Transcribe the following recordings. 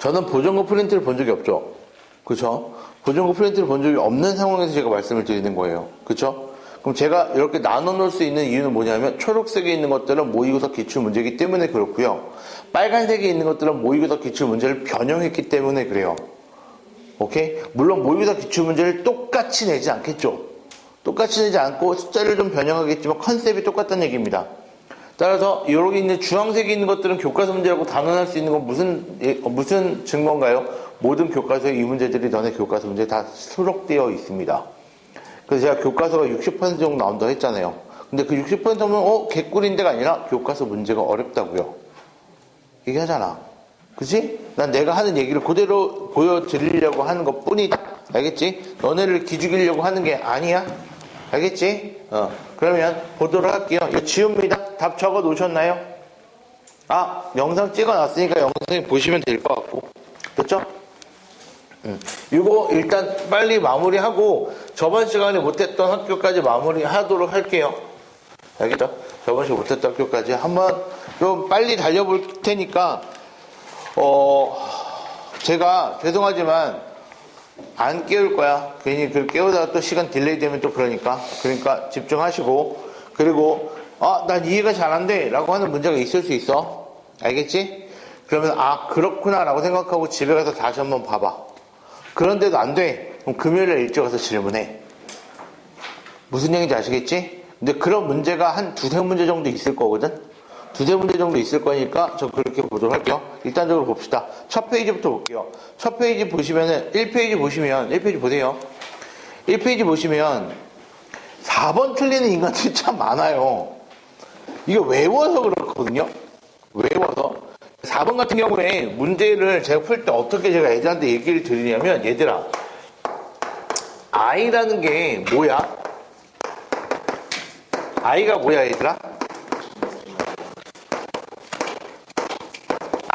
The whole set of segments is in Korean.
저는 보정고 프린트를 본 적이 없죠. 그쵸? 보정고 프린트를 본 적이 없는 상황에서 제가 말씀을 드리는 거예요. 그쵸? 그럼 제가 이렇게 나눠 놓을 수 있는 이유는 뭐냐면 초록색에 있는 것들은 모의고사 기출문제이기 때문에 그렇고요. 빨간색에 있는 것들은 모의고사 기출문제를 변형했기 때문에 그래요. 오케이? 물론 모의고사 기출문제를 똑같이 내지 않겠죠. 똑같이 내지 않고 숫자를 좀 변형하겠지만 컨셉이 똑같다는 얘기입니다. 따라서 여기 있는 주황색에 있는 것들은 교과서 문제라고 단언할 수 있는 건 무슨 증거인가요? 모든 교과서에 이 문제들이 너네 교과서 문제에 다 수록되어 있습니다. 그래서 제가 교과서가 60% 정도 나온다고 했잖아요. 근데 그 60%면 개꿀인데가 아니라 교과서 문제가 어렵다고요. 얘기하잖아. 그치? 난 내가 하는 얘기를 그대로 보여드리려고 하는 것 뿐이다. 알겠지? 너네를 기죽이려고 하는 게 아니야. 알겠지? 그러면 보도록 할게요. 이거 지웁니다. 답 적어 놓으셨나요? 영상 찍어 놨으니까 영상 보시면 될 것 같고. 됐죠? 이거 일단 빨리 마무리하고 저번 시간에 못했던 학교까지 마무리하도록 할게요. 알겠죠? 저번 시간에 못했던 학교까지 한번 좀 빨리 달려볼 테니까 제가 죄송하지만 안 깨울 거야. 괜히 그 깨우다가 또 시간 딜레이 되면 또 그러니까 집중하시고, 그리고 난 이해가 잘 안 돼 라고 하는 문제가 있을 수 있어. 알겠지? 그러면 그렇구나 라고 생각하고 집에 가서 다시 한번 봐봐. 그런데도 안 돼. 그럼 금요일에 일찍 와서 질문해. 무슨 얘기인지 아시겠지? 근데 그런 문제가 한 두세 문제 정도 있을 거거든? 두세 문제 정도 있을 거니까 저 그렇게 보도록 할게요. 일단적으로 봅시다. 첫 페이지부터 볼게요. 첫 페이지 보시면은 1페이지 보시면 1페이지 보세요. 1페이지 보시면 4번 틀리는 인간들이 참 많아요. 이거 외워서 그렇거든요. 외워서 4번 같은 경우에 문제를 제가 풀 때 어떻게 제가 애들한테 얘기를 드리냐면, 얘들아, I라는 게 뭐야? I가 뭐야, 얘들아?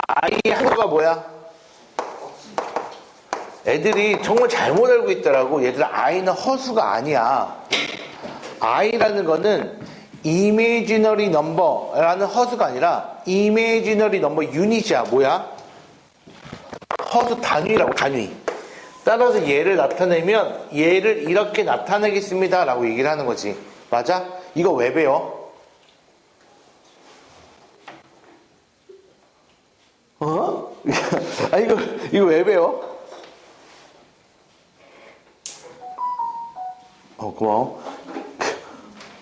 I 한거가 뭐야? 애들이 정말 잘못 알고 있더라고. 얘들아, I는 허수가 아니야. I라는 거는 imaginary number라는 허수가 아니라 imaginary number unit이야. 뭐야? 허수 단위라고, 단위. 따라서 얘를 나타내면 얘를 이렇게 나타내겠습니다 라고 얘기를 하는 거지. 맞아? 이거 왜 배워? 이거 왜 배워? 고마워.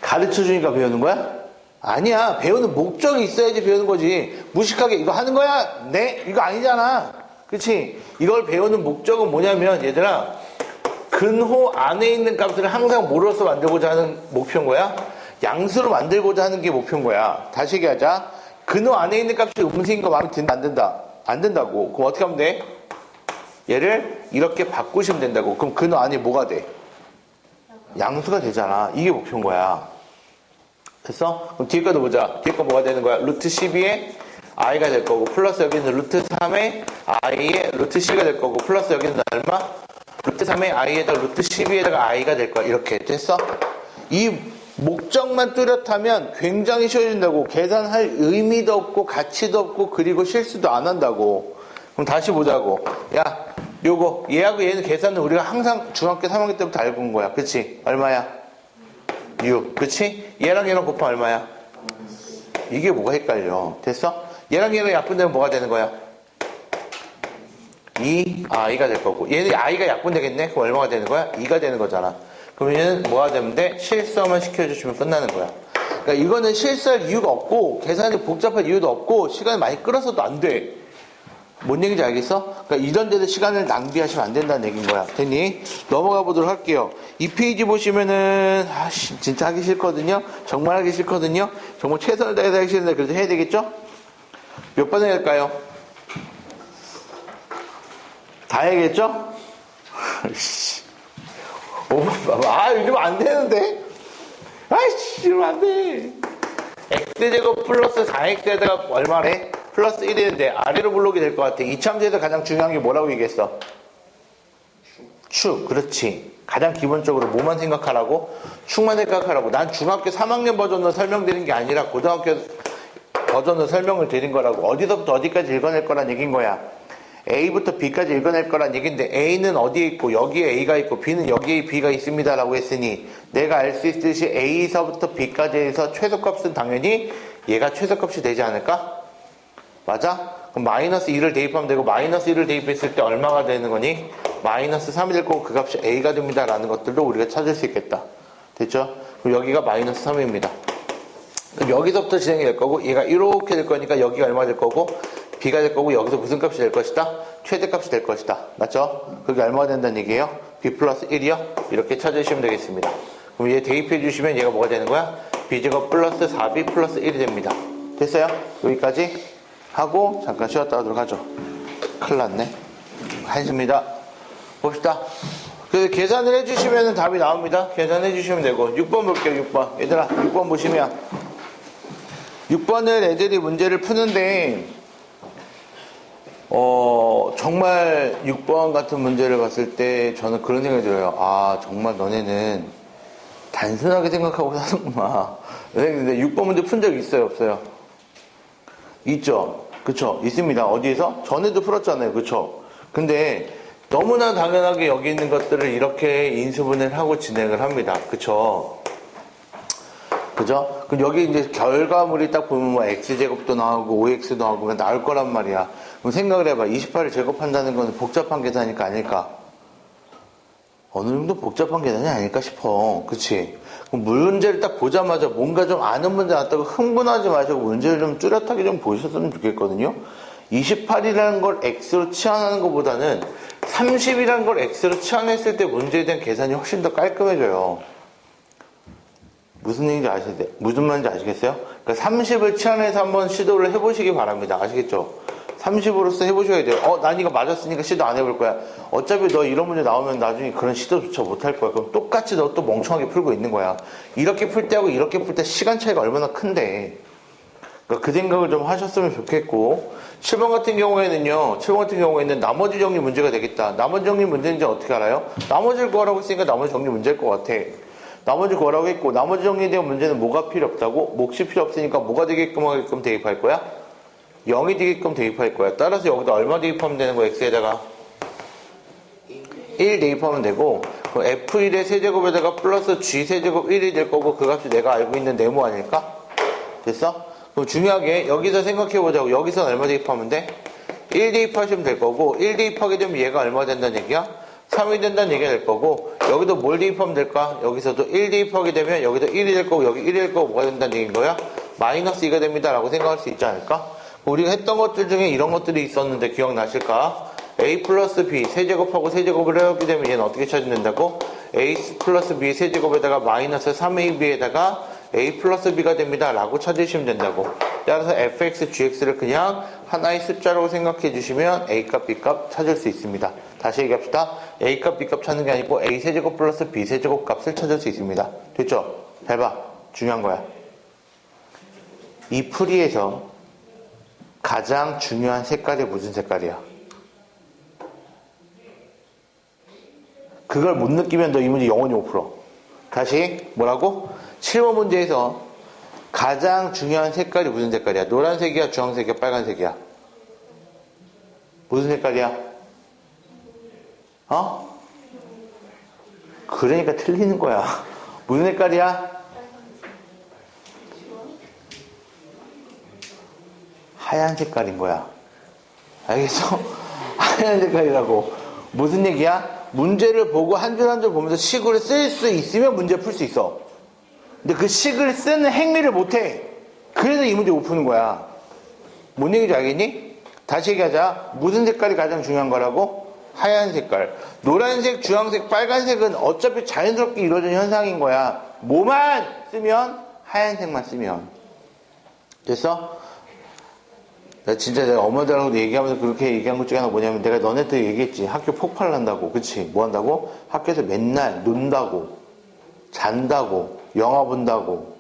가르쳐 주니까 배우는 거야? 아니야. 배우는 목적이 있어야지 배우는 거지. 무식하게 이거 하는 거야? 네? 이거 아니잖아. 그치? 이걸 배우는 목적은 뭐냐면, 얘들아, 근호 안에 있는 값을 항상 뭐로서 만들고자 하는 목표인 거야? 양수로 만들고자 하는 게 목표인 거야. 다시 얘기하자. 근호 안에 있는 값이 음수인 거 마음에 든다, 안 든다? 안 된다고. 그럼 어떻게 하면 돼? 얘를 이렇게 바꾸시면 된다고. 그럼 근호 안에 뭐가 돼? 양수가 되잖아. 이게 목표인 거야. 됐어? 그럼 뒤에 거도 보자. 뒤에 거 뭐가 되는 거야? 루트 12에 i가 될 거고, 플러스 여기는 루트 3에 i에 루트 12가 될 거고, 플러스 여기는 얼마? 루트 3에 i에다가 루트 12에다가 i가 될 거야. 이렇게 됐어? 이 목적만 뚜렷하면 굉장히 쉬워진다고. 계산할 의미도 없고 가치도 없고 그리고 실수도 안 한다고. 그럼 다시 보자고. 야, 요거 얘하고 얘는 계산은 우리가 항상 중학교 3학년 때부터 알고 온 거야. 그치? 얼마야? 6. 그치? 얘랑 얘랑 곱하면 얼마야? 이게 뭐가 헷갈려. 됐어? 얘랑 얘랑 약분되면 뭐가 되는 거야? 2i가 될 거고, 얘는 i가 약분되겠네? 그럼 얼마가 되는 거야? 2가 되는 거잖아. 그럼 얘는 뭐가 되면 돼? 실수만 시켜주시면 끝나는 거야. 그러니까 이거는 실수할 이유가 없고 계산이 복잡할 이유도 없고 시간을 많이 끌어서도 안 돼. 뭔 얘기인지 알겠어? 그러니까 이런 데서 시간을 낭비하시면 안 된다는 얘기인 거야. 됐니? 넘어가 보도록 할게요. 이 페이지 보시면은 진짜 하기 싫거든요. 정말 하기 싫거든요. 정말 최선을 다해서 하기 싫은데 그래도 해야 되겠죠? 몇 번 해야 할까요? 다 해야겠죠? 이러면 안 되는데? 이러면 안 돼. x제곱 플러스 4x에다가 얼마래? 플러스 1인데 아래로 블록이 될 것 같아. 이참수에서 가장 중요한 게 뭐라고 얘기했어? 축. 그렇지. 가장 기본적으로 뭐만 생각하라고? 축만 생각하라고. 난 중학교 3학년 버전으로 설명드린 게 아니라 고등학교 버전으로 설명을 드린 거라고. 어디서부터 어디까지 읽어낼 거란 얘기인 거야. A부터 B까지 읽어낼 거란 얘기인데 A는 어디에 있고 여기에 A가 있고 B는 여기에 B가 있습니다 라고 했으니 내가 알 수 있듯이 A서부터 B까지 해서 최소값은 당연히 얘가 최소값이 되지 않을까? 맞아? 그럼 마이너스 2를 대입하면 되고 마이너스 1을 대입했을 때 얼마가 되는 거니? 마이너스 3이 될 거고 그 값이 A가 됩니다 라는 것들도 우리가 찾을 수 있겠다. 됐죠? 그럼 여기가 마이너스 3입니다. 그럼 여기서부터 진행이 될 거고 얘가 이렇게 될 거니까 여기가 얼마 될 거고 B가 될 거고 여기서 무슨 값이 될 것이다? 최대값이 될 것이다. 맞죠? 그게 얼마가 된다는 얘기예요? B 플러스 1이요? 이렇게 찾으시면 되겠습니다. 그럼 얘 대입해 주시면 얘가 뭐가 되는 거야? B제곱 플러스 4B 플러스 1이 됩니다. 됐어요? 여기까지 하고 잠깐 쉬었다 하도록 하죠. 큰일 났네. 한시입니다. 봅시다. 그래서 계산을 해주시면 답이 나옵니다. 계산해 주시면 되고 6번 볼게요. 6번. 얘들아 6번 보시면 6번을 애들이 문제를 푸는데 정말 6번 같은 문제를 봤을 때 저는 그런 생각이 들어요. 아 정말 너네는 단순하게 생각하고 사는구나. 근데 6번 문제 푼 적 있어요? 없어요? 있죠? 그쵸? 있습니다. 어디에서? 전에도 풀었잖아요. 그쵸? 근데 너무나 당연하게 여기 있는 것들을 이렇게 인수분해를 하고 진행을 합니다. 그쵸? 그죠? 그럼 여기 이제 결과물이 딱 보면 뭐 x제곱도 나오고 5x도 나오고 나올 거란 말이야. 그럼 생각을 해봐. 28을 제곱한다는 건 복잡한 계산이니까 아닐까? 어느 정도 복잡한 계산이 아닐까 싶어. 그치? 그럼 문제를 딱 보자마자 뭔가 좀 아는 문제 나왔다고 흥분하지 마시고 문제를 좀 뚜렷하게 좀 보셨으면 좋겠거든요. 28이라는 걸 x로 치환하는 것보다는 30이라는 걸 x로 치환했을 때 문제에 대한 계산이 훨씬 더 깔끔해져요. 무슨 얘기인지 아시겠어요? 무슨 말인지 아시겠어요? 그러니까 30을 치환해서 한번 시도를 해보시기 바랍니다. 아시겠죠? 30으로서 해보셔야 돼요. 난 이거 맞았으니까 시도 안 해볼 거야. 어차피 너 이런 문제 나오면 나중에 그런 시도조차 못 할 거야. 그럼 똑같이 너 또 멍청하게 풀고 있는 거야. 이렇게 풀 때하고 이렇게 풀 때 시간 차이가 얼마나 큰데. 그러니까 그 생각을 좀 하셨으면 좋겠고 7번 같은 경우에는 나머지 정리 문제가 되겠다. 나머지 정리 문제인지 어떻게 알아요? 나머지를 구하라고 했으니까 나머지 정리 문제일 것 같아. 나머지 구하라고 했고 나머지 정리에 대한 문제는 뭐가 필요 없다고? 몫이 필요 없으니까 뭐가 되게끔 대입할 거야? 0이 되게끔 대입할 거야. 따라서 여기다 얼마 대입하면 되는 거야? x에다가 1 대입하면 되고 f1의 세제곱에다가 플러스 g 세제곱 1이 될 거고 그 값이 내가 알고 있는 네모 아닐까? 됐어? 그럼 중요하게 여기서 생각해보자고. 여기서 얼마 대입하면 돼? 1 대입하시면 될 거고 1 대입하게 되면 얘가 얼마 된다는 얘기야? 3이 된다는 얘기가 될 거고 여기도 뭘 대입하면 될까? 여기서도 1 대입하게 되면 여기도 1이 될 거고 여기 1이 될 거고 뭐가 된다는 얘기인 거야? 마이너스 2가 됩니다 라고 생각할 수 있지 않을까? 우리가 했던 것들 중에 이런 것들이 있었는데 기억나실까? a 플러스 b 세제곱하고 세제곱을 해오게 되면 얘는 어떻게 찾는다고? a 플러스 b 세제곱에다가 마이너스 3ab에다가 a 플러스 b가 됩니다 라고 찾으시면 된다고. 따라서 fx, gx를 그냥 하나의 숫자로 생각해 주시면 a값, b값 찾을 수 있습니다. 다시 얘기합시다. a값, b값 찾는 게 아니고 a 세제곱 플러스 b 세제곱 값을 찾을 수 있습니다. 됐죠? 잘 봐. 중요한 거야. 이 풀이에서 가장 중요한 색깔이 무슨 색깔이야? 그걸 못 느끼면 너 이 문제 영원히 못 풀어. 다시 뭐라고? 7번 문제에서 가장 중요한 색깔이 무슨 색깔이야? 노란색이야? 주황색이야? 빨간색이야? 무슨 색깔이야? 그러니까 틀리는 거야. 무슨 색깔이야? 하얀 색깔인 거야. 알겠어? 하얀 색깔이라고. 무슨 얘기야? 문제를 보고 한 줄 한 줄 보면서 식을 쓸 수 있으면 문제 풀 수 있어. 근데 그 식을 쓰는 행위를 못해. 그래서 이 문제 못 푸는 거야. 뭔 얘기인지 알겠니? 다시 얘기하자. 무슨 색깔이 가장 중요한 거라고? 하얀 색깔. 노란색, 주황색, 빨간색은 어차피 자연스럽게 이루어진 현상인 거야. 뭐만 쓰면? 하얀색만 쓰면. 됐어? 내가 엄마들하고도 얘기하면서 그렇게 얘기한 것 중에 하나 뭐냐면 내가 너네한테 얘기했지. 학교 폭발난다고. 그치? 뭐 한다고? 학교에서 맨날 논다고. 잔다고. 영화 본다고.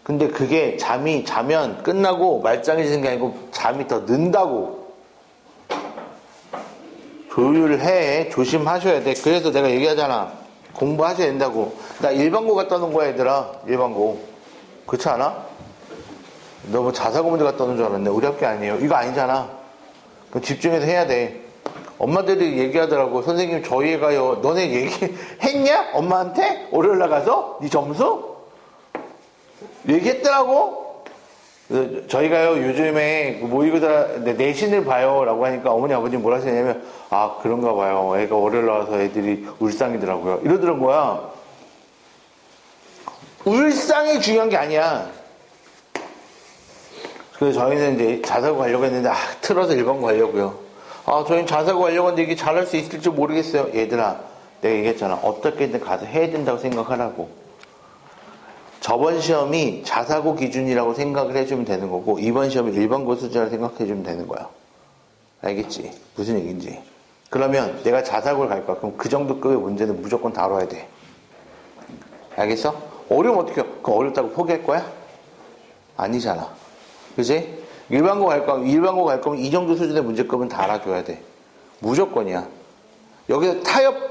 근데 그게 자면 끝나고 말짱해지는 게 아니고 잠이 더 는다고. 조율해. 조심하셔야 돼. 그래서 내가 얘기하잖아. 공부하셔야 된다고. 나 일반고 갔다 오는 거야, 얘들아. 일반고. 그렇지 않아? 너 뭐 자사고 문제 갔다 오는 줄 알았네. 우리 학교 아니에요. 이거 아니잖아. 그럼 집중해서 해야 돼. 엄마들이 얘기하더라고. 선생님 저희 애가요. 너네 얘기했냐? 엄마한테? 월요일 나가서? 네 점수? 얘기했더라고. 저희가요 요즘에 모의고사 내신을 봐요 라고 하니까 어머니 아버님 뭐라 하시냐면 아 그런가 봐요. 애가 월요일 나와서 애들이 울상이더라고요. 이러더란 거야. 울상이 중요한 게 아니야. 그래서 저희는 이제 자사고 가려고 했는데 틀어서 1번 가려고요. 저희는 자사고 가려고 했는데 이게 잘할 수 있을지 모르겠어요. 얘들아 내가 얘기했잖아. 어떻게든 가서 해야 된다고 생각하라고. 저번 시험이 자사고 기준이라고 생각을 해주면 되는 거고 이번 시험이 일반고 수준이라고 생각해주면 되는 거야. 알겠지? 무슨 얘기인지. 그러면 내가 자사고를 갈 거야. 그럼 그 정도 급의 문제는 무조건 다뤄야 돼. 알겠어? 어려우면 어떻게 해? 그럼 어렵다고 포기할 거야? 아니잖아. 그지? 일반고 갈 거면 이 정도 수준의 문제급은 다 알아줘야 돼. 무조건이야. 여기서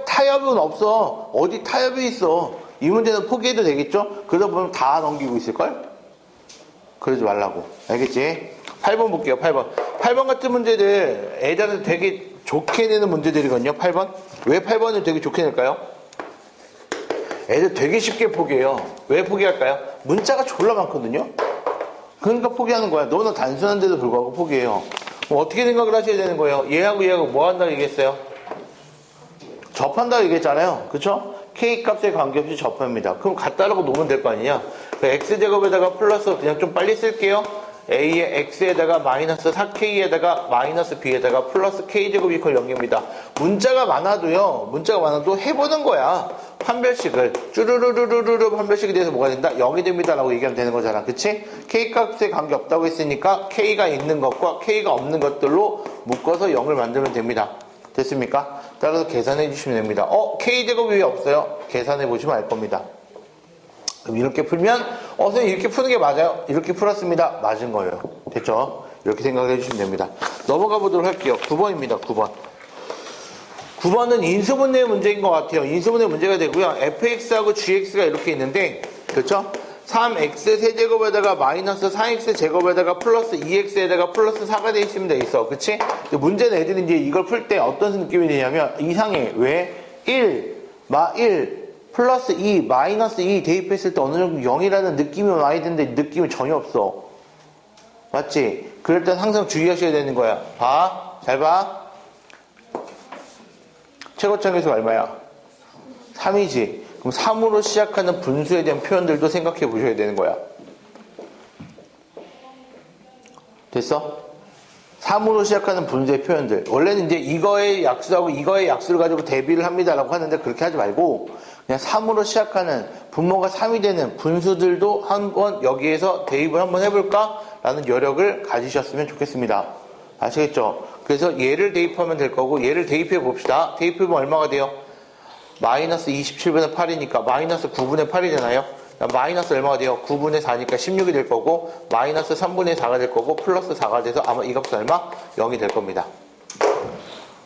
타협은 없어. 어디 타협이 있어. 이 문제는 포기해도 되겠죠? 그러다 보면 다 넘기고 있을걸? 그러지 말라고. 알겠지? 8번 볼게요, 8번. 8번 같은 문제들, 애들한테 되게 좋게 내는 문제들이거든요, 8번. 왜 8번을 되게 좋게 낼까요? 애들 되게 쉽게 포기해요. 왜 포기할까요? 문자가 졸라 많거든요? 그러니까 포기하는 거야. 너는 단순한데도 불구하고 포기해요. 그럼 어떻게 생각을 하셔야 되는 거예요? 얘하고 뭐 한다고 얘기했어요? 접한다고 얘기했잖아요. 그쵸? K값에 관계없이 접합니다. 그럼 갖다라고 놓으면 될 거 아니냐? X제곱에다가 플러스 그냥 좀 빨리 쓸게요. A의 X에다가 마이너스 4K에다가 마이너스 B에다가 플러스 K제곱 이퀄 0입니다. 문자가 많아도 해보는 거야. 판별식을 쭈르르르르르 판별식에 대해서 뭐가 된다? 0이 됩니다 라고 얘기하면 되는 거잖아. 그치? K값에 관계없다고 했으니까 K가 있는 것과 K가 없는 것들로 묶어서 0을 만들면 됩니다. 됐습니까? 따라서 계산해 주시면 됩니다. K제곱이 왜 없어요? 계산해 보시면 알 겁니다. 그럼 이렇게 풀면 선생님 이렇게 푸는 게 맞아요? 이렇게 풀었습니다. 맞은 거예요. 됐죠? 이렇게 생각해 주시면 됩니다. 넘어가 보도록 할게요. 9번입니다. 9번. 9번은 인수분해 문제인 것 같아요. 인수분해 문제가 되고요. fx하고 gx가 이렇게 있는데 그렇죠? 3x 세제곱에다가 마이너스 4x 제곱에다가 플러스 2x에다가 플러스 4가 되어 있으면 돼 있어. 그치? 문제는 애들이 이제 이걸 풀 때 어떤 느낌이 드냐면 이상해. 왜? 1 플러스 2 마이너스 2 대입했을 때 어느 정도 0이라는 느낌이 많이 드는데 느낌이 전혀 없어. 맞지? 그럴 땐 항상 주의하셔야 되는 거야. 잘 봐. 최고점계수가 얼마야? 3이지. 그럼 3으로 시작하는 분수에 대한 표현들도 생각해 보셔야 되는 거야. 됐어? 3으로 시작하는 분수의 표현들. 원래는 이제 이거의 약수하고 이거의 약수를 가지고 대비를 합니다라고 하는데 그렇게 하지 말고 그냥 3으로 시작하는 분모가 3이 되는 분수들도 한번 여기에서 대입을 한번 해볼까? 라는 여력을 가지셨으면 좋겠습니다. 아시겠죠? 그래서 얘를 대입하면 될 거고 얘를 대입해 봅시다. 대입해보면 얼마가 돼요? 마이너스 27분의 8이니까 마이너스 9분의 8이잖아요. 마이너스 얼마가 돼요? 9분의 4니까 16이 될 거고 마이너스 3분의 4가 될 거고 플러스 4가 돼서 아마 이 값은 얼마? 0이 될 겁니다.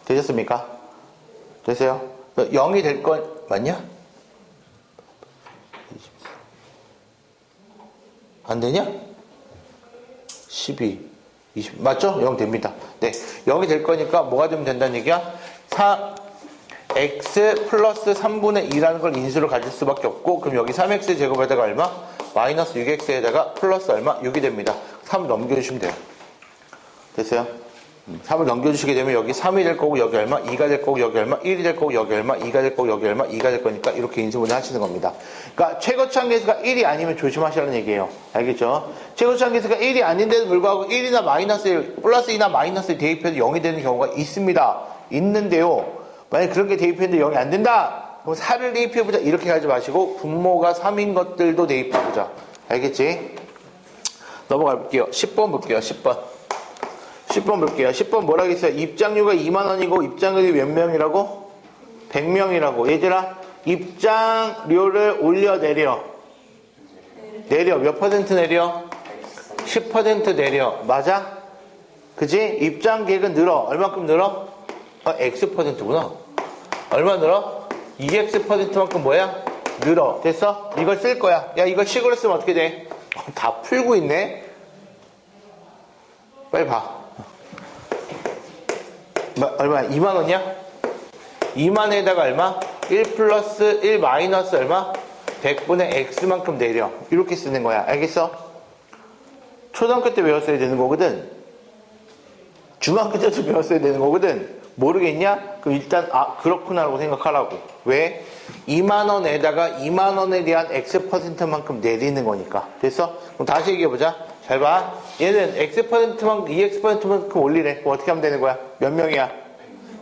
되셨습니까? 됐어요? 0이 될 건 맞냐? 안 되냐? 12, 20 맞죠? 0 됩니다. 네, 0이 될 거니까 뭐가 되면 된다는 얘기야? x 플러스 3분의 2라는 걸 인수로 가질 수밖에 없고 그럼 여기 3x 제곱에다가 얼마? 마이너스 6x에다가 플러스 얼마? 6이 됩니다. 3 넘겨주시면 돼요. 됐어요? 3을 넘겨주시게 되면 여기 3이 될 거고 여기 얼마? 2가 될 거고 여기 얼마? 1이 될 거고 여기 얼마? 2가 될 거고 여기 얼마? 2가 될 거니까 이렇게 인수분해 하시는 겁니다. 그러니까 최고차항계수가 1이 아니면 조심하시라는 얘기예요. 알겠죠? 최고차항계수가 1이 아닌데도 불구하고 1이나 마이너스 1, 플러스 2나 마이너스 1 대입해도 0이 되는 경우가 있습니다. 있는데요. 만약 그런 게 대입했는데 0이 안 된다? 그럼 4를 대입해보자. 이렇게 하지 마시고 분모가 3인 것들도 대입해보자. 알겠지? 넘어가 볼게요. 10번 볼게요. 10번. 10번 볼게요. 10번 뭐라고 했어요? 입장료가 2만원이고 입장료이 몇 명이라고? 100명이라고. 얘들아 입장료를 올려 내려. 내려. 몇 퍼센트 내려? 10% 내려. 맞아? 그지? 입장 계획은 늘어. 얼마큼 늘어? X%구나. 얼마 늘어? 2X%만큼 뭐야? 늘어. 됐어? 이걸 쓸 거야. 야, 이걸 식으로 쓰면 어떻게 돼? 다 풀고 있네? 빨리 봐. 얼마야? 2만 원이야? 2만에다가 얼마? 1 플러스 1 마이너스 얼마? 100분의 x만큼 내려. 이렇게 쓰는 거야. 알겠어? 초등학교 때 외웠어야 되는 거거든. 중학교 때도 배웠어야 되는 거거든. 모르겠냐? 그럼 일단 그렇구나라고 생각하라고. 왜? 2만원에다가 2만원에 대한 x%만큼 내리는 거니까. 됐어? 그럼 다시 얘기해보자. 잘 봐. 얘는 x%만큼 2x%만큼 올리래. 그럼 어떻게 하면 되는 거야? 몇 명이야?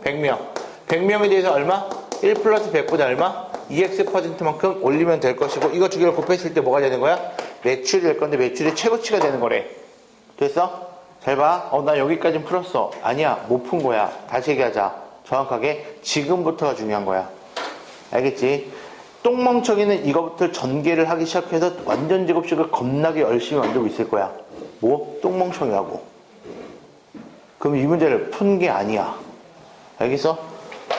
100명. 100명에 대해서 얼마? 1 플러스 100보다 얼마? 2x%만큼 올리면 될 것이고, 이거 두 개를 곱했을 때 뭐가 되는 거야? 매출이 될 건데 매출이 최고치가 되는 거래. 됐어? 잘 봐. 나 여기까진 풀었어. 아니야, 못 푼 거야. 다시 얘기하자. 정확하게 지금부터가 중요한 거야. 알겠지? 똥멍청이는 이거부터 전개를 하기 시작해서 완전 제곱식을 겁나게 열심히 만들고 있을 거야. 뭐? 똥멍청이라고. 그럼 이 문제를 푼 게 아니야. 알겠어?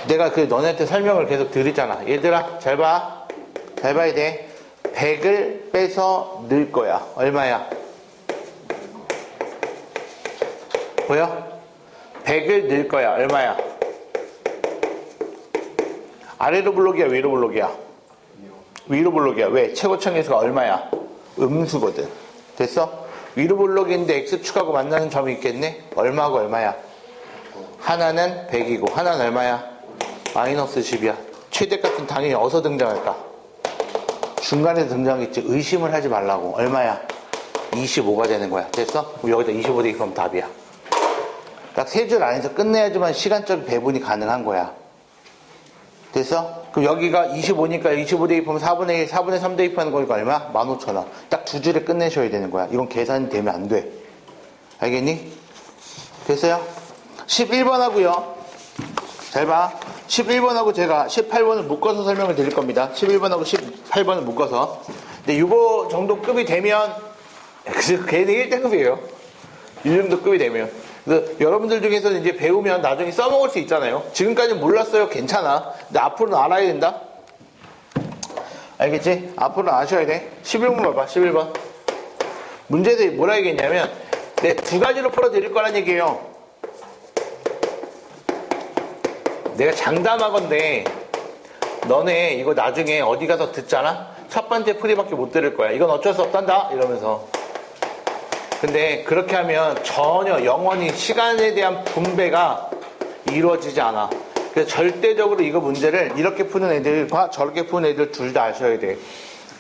내가 너네한테 설명을 계속 드리잖아. 얘들아, 잘 봐. 잘 봐야 돼. 100을 빼서 넣을 거야. 얼마야? 보여? 100을 넣을 거야. 얼마야? 아래로 블록이야? 위로 블록이야? 위로 블록이야. 왜? 최고청에서가 얼마야? 음수거든. 됐어? 위로 블록인데 x 축하고 만나는 점이 있겠네? 얼마하고 얼마야? 하나는 100이고 하나는 얼마야? 마이너스 10이야. 최대값은 당연히 어디서 등장할까? 중간에 등장했지. 의심을 하지 말라고. 얼마야? 25가 되는 거야. 됐어? 그럼 여기다 25 대입하면 답이야. 딱 세 줄 안에서 끝내야지만 시간적 배분이 가능한 거야. 됐어? 그럼 여기가 25니까 25 대입하면 4분의 1, 4분의 3 대입하는 거니까 얼마? 15,000원. 딱 두 줄에 끝내셔야 되는 거야. 이건 계산이 되면 안 돼. 알겠니? 됐어요? 11번 하고요. 잘 봐. 11번하고 제가 18번을 묶어서 설명을 드릴 겁니다. 11번하고 18번을 묶어서. 근데 이거 정도 급이 되면 걔는 1등급이에요. 이 정도 급이 되면. 그래서 여러분들 중에서는 이제 배우면 나중에 써먹을 수 있잖아요. 지금까지는 몰랐어요. 괜찮아. 근데 앞으로는 알아야 된다. 알겠지? 앞으로는 아셔야 돼. 11번 봐봐. 11번. 문제들이 뭐라 얘기했냐면 두 가지로 풀어드릴 거란 얘기예요. 내가 장담하건대 너네 이거 나중에 어디 가서 듣잖아? 첫 번째 풀이밖에 못 들을 거야. 이건 어쩔 수 없단다 이러면서. 근데 그렇게 하면 전혀 영원히 시간에 대한 분배가 이루어지지 않아. 그래서 절대적으로 이거 문제를 이렇게 푸는 애들과 저렇게 푸는 애들 둘 다 아셔야 돼.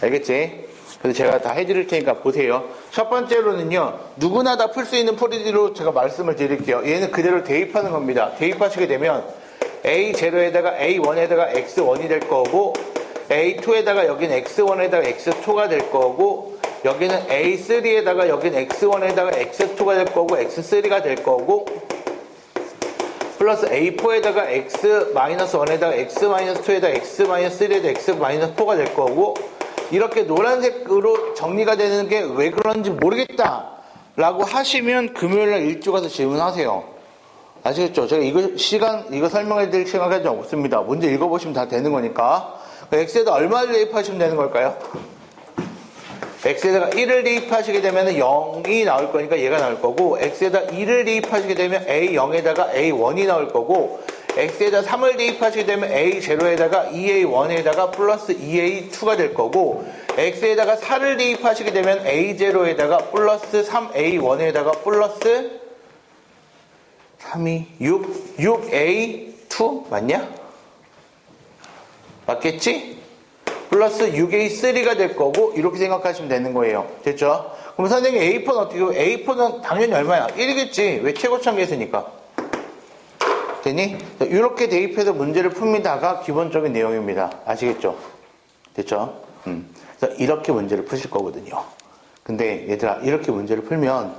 알겠지? 그래서 제가 다 해드릴 테니까 보세요. 첫 번째로는요, 누구나 다 풀 수 있는 풀이로 제가 말씀을 드릴게요. 얘는 그대로 대입하는 겁니다. 대입하시게 되면 A0에다가 A1에다가 X1이 될 거고, A2에다가 여기는 X1에다가 X2가 될 거고, 여기는 A3에다가 여기는 X1에다가 X2가 될 거고, X3가 될 거고, 플러스 A4에다가 X-1에다가 X-2에다가 X-3에다가 X-4가 될 거고, 이렇게 노란색으로 정리가 되는 게 왜 그런지 모르겠다 라고 하시면 금요일날 일주 가서 질문하세요. 아시겠죠? 제가 이거 설명해 드릴 시간까지 없습니다. 문제 읽어보시면 다 되는 거니까. X에다 얼마를 대입하시면 되는 걸까요? X에다가 1을 대입하시게 되면 0이 나올 거니까 얘가 나올 거고, X에다 2를 대입하시게 되면 A0에다가 A1이 나올 거고, X에다 3을 대입하시게 되면 A0에다가 2A1에다가 플러스 2A2가 될 거고, X에다가 4를 대입하시게 되면 A0에다가 플러스 3A1에다가 플러스 3이 6A2 맞냐? 맞겠지? 플러스 6A3가 될 거고 이렇게 생각하시면 되는 거예요. 됐죠? 그럼 선생님 A4는 어떻게 해요? A4는 당연히 얼마야? 1이겠지. 왜 최고차계수니까. 됐니? 이렇게 대입해서 문제를 풉니다가 기본적인 내용입니다. 아시겠죠? 됐죠? 그래서 이렇게 문제를 푸실 거거든요. 근데 얘들아 이렇게 문제를 풀면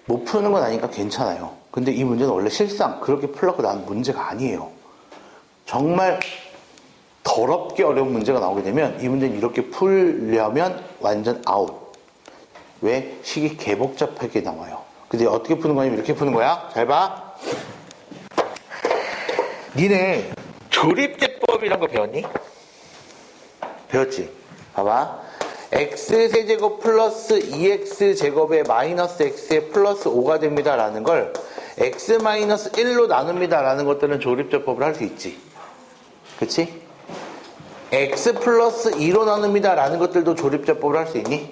못 푸는 건 아니니까 괜찮아요. 근데 이 문제는 원래 실상 그렇게 풀려고 나온 문제가 아니에요. 정말 더럽게 어려운 문제가 나오게 되면 이 문제는 이렇게 풀려면 완전 아웃. 왜? 식이 개복잡하게 나와요. 근데 어떻게 푸는 거냐면 이렇게 푸는 거야. 잘 봐. 니네 조립제법이란 거 배웠니? 배웠지? 봐봐. x세제곱 플러스 2x제곱에 마이너스 x에 플러스 5가 됩니다 라는 걸 x-1로 나눕니다 라는 것들은 조립제법을 할 수 있지. 그치? x 플러스 2로 나눕니다 라는 것들도 조립제법을 할 수 있니?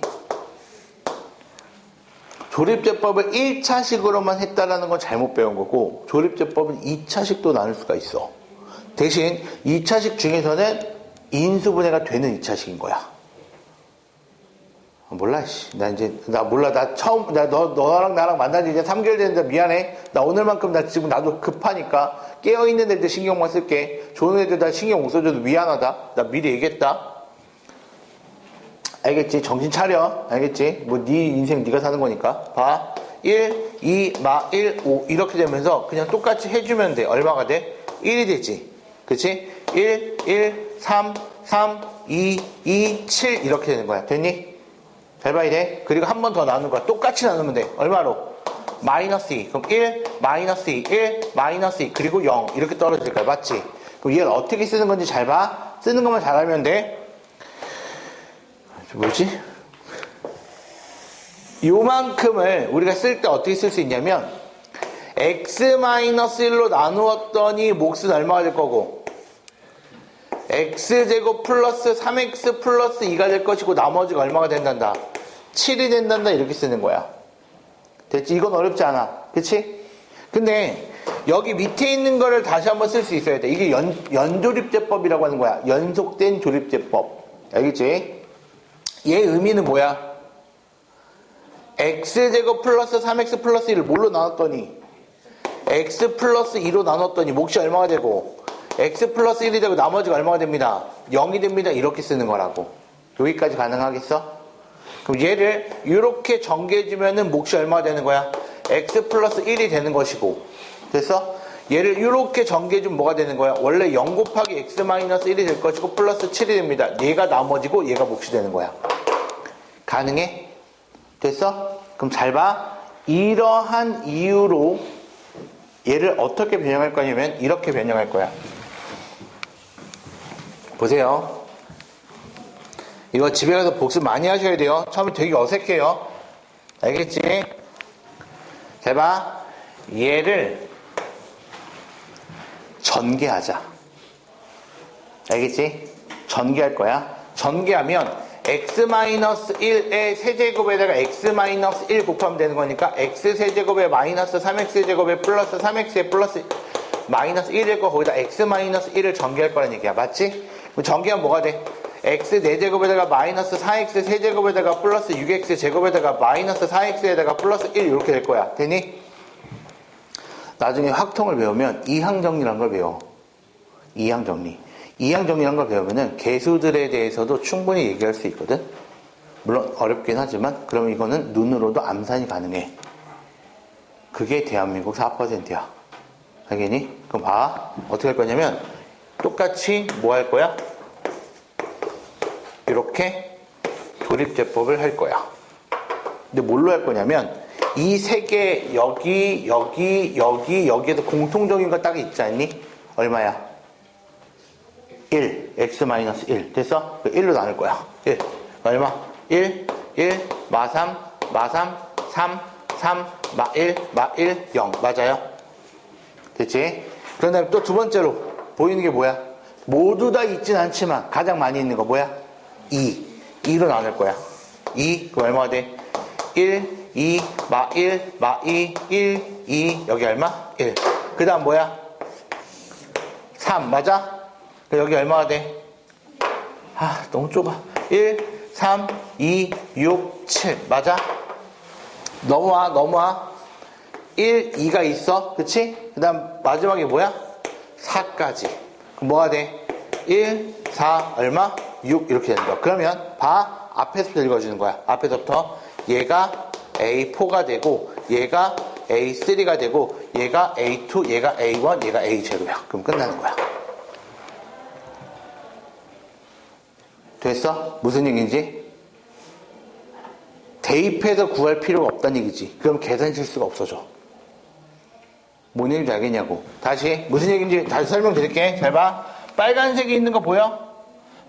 조립제법을 1차식으로만 했다라는 건 잘못 배운 거고, 조립제법은 2차식도 나눌 수가 있어. 대신 2차식 중에서는 인수분해가 되는 2차식인 거야. 몰라, 씨. 나 몰라. 너랑 나랑 만난 지 이제 3개월 됐는데 미안해. 나 오늘만큼 지금 나도 급하니까 깨어있는 애들 신경만 쓸게. 좋은 애들 다 신경 못 써줘도 미안하다. 나 미리 얘기했다. 알겠지? 정신 차려. 알겠지? 뭐, 네 인생 네가 사는 거니까. 봐. 1, 2, 1, 5. 이렇게 되면서 그냥 똑같이 해주면 돼. 얼마가 돼? 1이 되지. 그치? 1, 1, 3, 3, 2, 2, 7. 이렇게 되는 거야. 됐니? 잘 봐야 돼. 그리고 한 번 더 나누는 거야. 똑같이 나누면 돼. 얼마로? 마이너스 2. 그럼 1, 마이너스 2, 1, 마이너스 2. 그리고 0. 이렇게 떨어질 거야. 맞지? 그럼 얘를 어떻게 쓰는 건지 잘 봐. 쓰는 것만 잘 알면 돼. 뭐지? 요만큼을 우리가 쓸 때 어떻게 쓸 수 있냐면 x-1로 나누었더니 몫은 얼마가 될 거고 x제곱 플러스 3x 플러스 2가 될 것이고 나머지가 얼마가 된단다? 7이 된단다. 이렇게 쓰는 거야. 됐지? 이건 어렵지 않아. 그치? 근데 여기 밑에 있는 거를 다시 한번 쓸 수 있어야 돼. 이게 연조립제법이라고 하는 거야. 연속된 조립제법. 알겠지? 얘 의미는 뭐야? x제곱 플러스 3x 플러스 1을 뭘로 나눴더니 x 플러스 2로 나눴더니 몫이 얼마가 되고 x 플러스 1이 되고 나머지가 얼마가 됩니다? 0이 됩니다. 이렇게 쓰는 거라고. 여기까지 가능하겠어? 그럼 얘를 이렇게 전개해주면은 몫이 얼마가 되는 거야? x 플러스 1이 되는 것이고. 됐어? 얘를 이렇게 전개해주면 뭐가 되는 거야? 원래 0 곱하기 x 마이너스 1이 될 것이고 플러스 7이 됩니다. 얘가 나머지고 얘가 몫이 되는 거야. 가능해? 됐어? 그럼 잘 봐. 이러한 이유로 얘를 어떻게 변형할 거냐면 이렇게 변형할 거야. 보세요. 이거 집에 가서 복습 많이 하셔야 돼요. 처음에 되게 어색해요. 알겠지? 잘 봐. 얘를 전개하자. 알겠지? 전개할 거야. 전개하면 x-1의 세제곱에다가 x-1 곱하면 되는 거니까 x세제곱에 마이너스 3x제곱에 플러스 3x에 플러스 마이너스 1일 거 거기다 x-1을 전개할 거란 얘기야. 맞지? 그럼 전개하면 뭐가 돼? x 4제곱에다가 마이너스 4x 세제곱에다가 플러스 6x 제곱에다가 마이너스 4x에다가 플러스 1 이렇게 될 거야. 되니? 나중에 확통을 배우면 이항정리라는 걸 배워. 이항정리. 이항정리라는 걸 배우면은 개수들에 대해서도 충분히 얘기할 수 있거든. 물론 어렵긴 하지만 그러면 이거는 눈으로도 암산이 가능해. 그게 대한민국 4%야. 알겠니? 그럼 봐. 어떻게 할 거냐면 똑같이 뭐 할 거야? 이렇게 조립제법을 할 거야. 근데 뭘로 할 거냐면 이 세 개 여기에도 공통적인 거 딱 있지 않니? 얼마야? 1, x-1 됐어? 1로 나눌 거야. 1 얼마? 1, 1, 마3, 3, 3, 마1, 0 맞아요? 됐지? 그런 다음에 또 두 번째로 보이는 게 뭐야? 모두 다 있진 않지만 가장 많이 있는 거 뭐야? 2로 나눌 거야. 2 그럼 얼마가 돼? 1, 2, 마1, 마2, 1, 2 여기 얼마? 1 그 다음 뭐야? 3 맞아? 여기 얼마가 돼? 너무 좁아. 1, 3, 2, 6, 7 맞아? 넘어와 1, 2가 있어 그치? 그 다음 마지막에 뭐야? 4까지 그럼 뭐가 돼? 1, 4 얼마? 6 이렇게 되는 거야. 그러면 봐. 앞에서부터 읽어주는 거야. 앞에서부터 얘가 A4가 되고 얘가 A3가 되고 얘가 A2 얘가 A1 얘가 A0야. 그럼 끝나는 거야. 됐어? 무슨 얘기인지? 대입해서 구할 필요가 없다는 얘기지. 그럼 계산 실수가 없어져. 뭔 얘기인지 알겠냐고. 다시 무슨 얘기인지 다시 설명드릴게. 잘 봐. 빨간색이 있는 거 보여?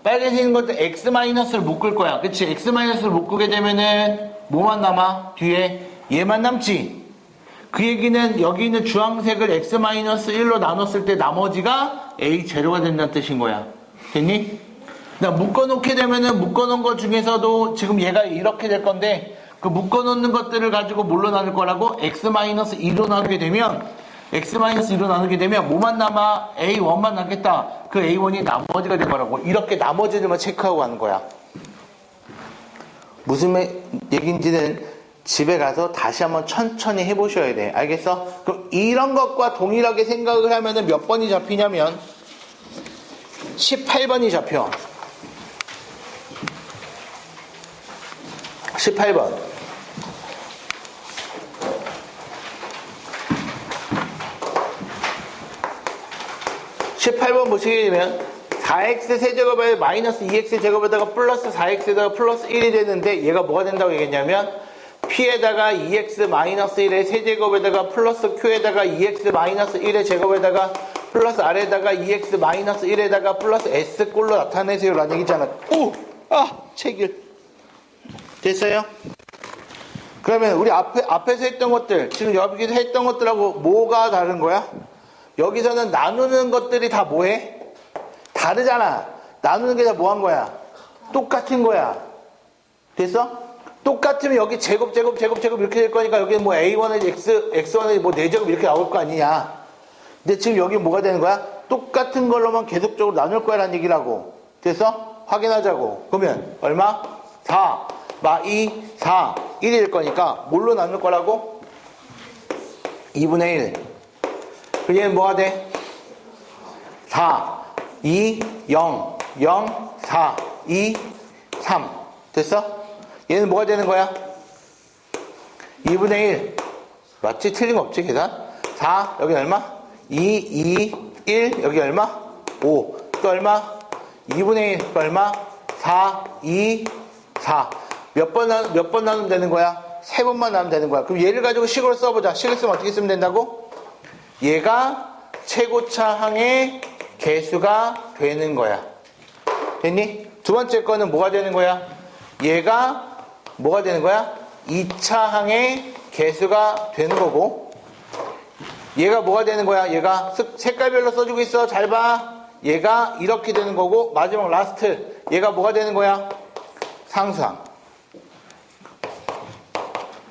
빨간색 있는 것도 x-를 묶을 거야. 그치? x-를 묶게 되면은 뭐만 남아? 뒤에 얘만 남지? 그 얘기는 여기 있는 주황색을 x-1로 나눴을 때 나머지가 a 제로가 된다는 뜻인 거야. 됐니? 묶어놓게 되면은 묶어놓은 것 중에서도 지금 얘가 이렇게 될 건데 그 묶어놓는 것들을 가지고 뭘로 나눌 거라고? x-2로 나누게 되면 x-2로 나누게 되면 뭐만 남아? a1만 남겠다. 그 a1이 나머지가 될 거라고. 이렇게 나머지들만 체크하고 가는 거야. 무슨 얘기인지는 집에 가서 다시 한번 천천히 해보셔야 돼. 알겠어? 그럼 이런 것과 동일하게 생각을 하면은 몇 번이 잡히냐면 18번이 잡혀. 18번. 18번 보시게 되면 4x 세제곱에 마이너스 2x 제곱에다가 플러스 4x에다가 플러스 1이 되는데 얘가 뭐가 된다고 얘기했냐면 p에다가 2x 마이너스 1의 세제곱에다가 플러스 q에다가 2x 마이너스 1의 제곱에다가 플러스 r에다가 2x 마이너스 1에다가 플러스 s꼴로 나타내세요 라는 얘기잖아. 체길. 됐어요? 그러면 우리 앞에서 했던 것들, 지금 여기서 했던 것들하고 뭐가 다른 거야? 여기서는 나누는 것들이 다 뭐해? 다르잖아. 나누는 게 다 뭐 한 거야? 똑같은 거야. 됐어? 똑같으면 여기 제곱 이렇게 될 거니까 여기는 뭐 a1에 x1에 뭐 4제곱 이렇게 나올 거 아니냐. 근데 지금 여기 뭐가 되는 거야? 똑같은 걸로만 계속적으로 나눌 거야 라는 얘기라고. 됐어? 확인하자고. 그러면 얼마? 4, 2, 4, 1이 될 거니까 뭘로 나눌 거라고? 2분의 1. 그럼 얘는 뭐가 돼? 4, 2, 0, 0, 4, 2, 3. 됐어? 얘는 뭐가 되는 거야? 2분의 1. 맞지? 틀린 거 없지, 계산? 4, 여기 얼마? 2, 1, 여기 얼마? 5. 또 얼마? 2분의 1, 또 얼마? 4, 2, 4. 몇 번 나누면 되는 거야? 3번만 나누면 되는 거야. 그럼 얘를 가지고 식으로 써보자. 식을 쓰면 어떻게 쓰면 된다고? 얘가 최고차 항의 개수가 되는 거야. 됐니? 두 번째 거는 뭐가 되는 거야? 얘가 뭐가 되는 거야? 2차 항의 개수가 되는 거고, 얘가 뭐가 되는 거야? 얘가 색깔별로 써주고 있어. 잘 봐. 얘가 이렇게 되는 거고, 마지막 라스트 얘가 뭐가 되는 거야? 상수항.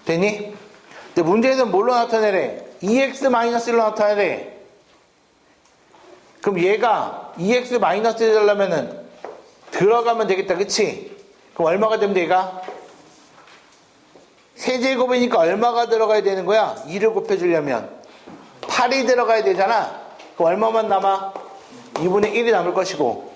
됐니? 근데 문제에서는 뭘로 나타내래? 2x-1로 나타내래. 그럼 얘가 2x-1이 되려면은 들어가면 되겠다. 그치? 그럼 얼마가 되면 돼, 얘가? 세제곱이니까 얼마가 들어가야 되는 거야? 2를 곱해주려면 8이 들어가야 되잖아. 그럼 얼마만 남아? 2분의 1이 남을 것이고,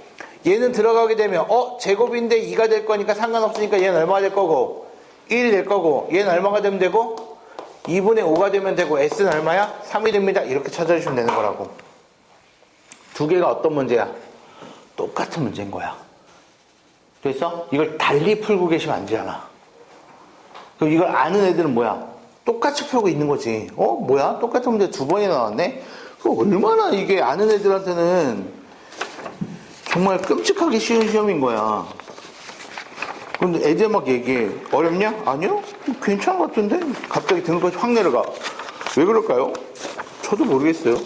얘는 들어가게 되면 제곱인데 2가 될 거니까 상관없으니까 얘는 얼마가 될 거고 1이 될 거고, 얘는 얼마가 되면 되고 2분의 5가 되면 되고, s는 얼마야? 3이 됩니다. 이렇게 찾아주시면 되는 거라고. 두 개가 어떤 문제야? 똑같은 문제인 거야. 됐어? 이걸 달리 풀고 계시면 안 되잖아. 그럼 이걸 아는 애들은 뭐야? 똑같이 풀고 있는 거지. 뭐야? 똑같은 문제 두 번이나 나왔네? 얼마나 이게 아는 애들한테는 정말 끔찍하게 쉬운 시험인 거야. 근데 애들 막 얘기해. 어렵냐? 아니요? 괜찮은 것 같은데? 갑자기 등급이 확 내려가. 왜 그럴까요? 저도 모르겠어요.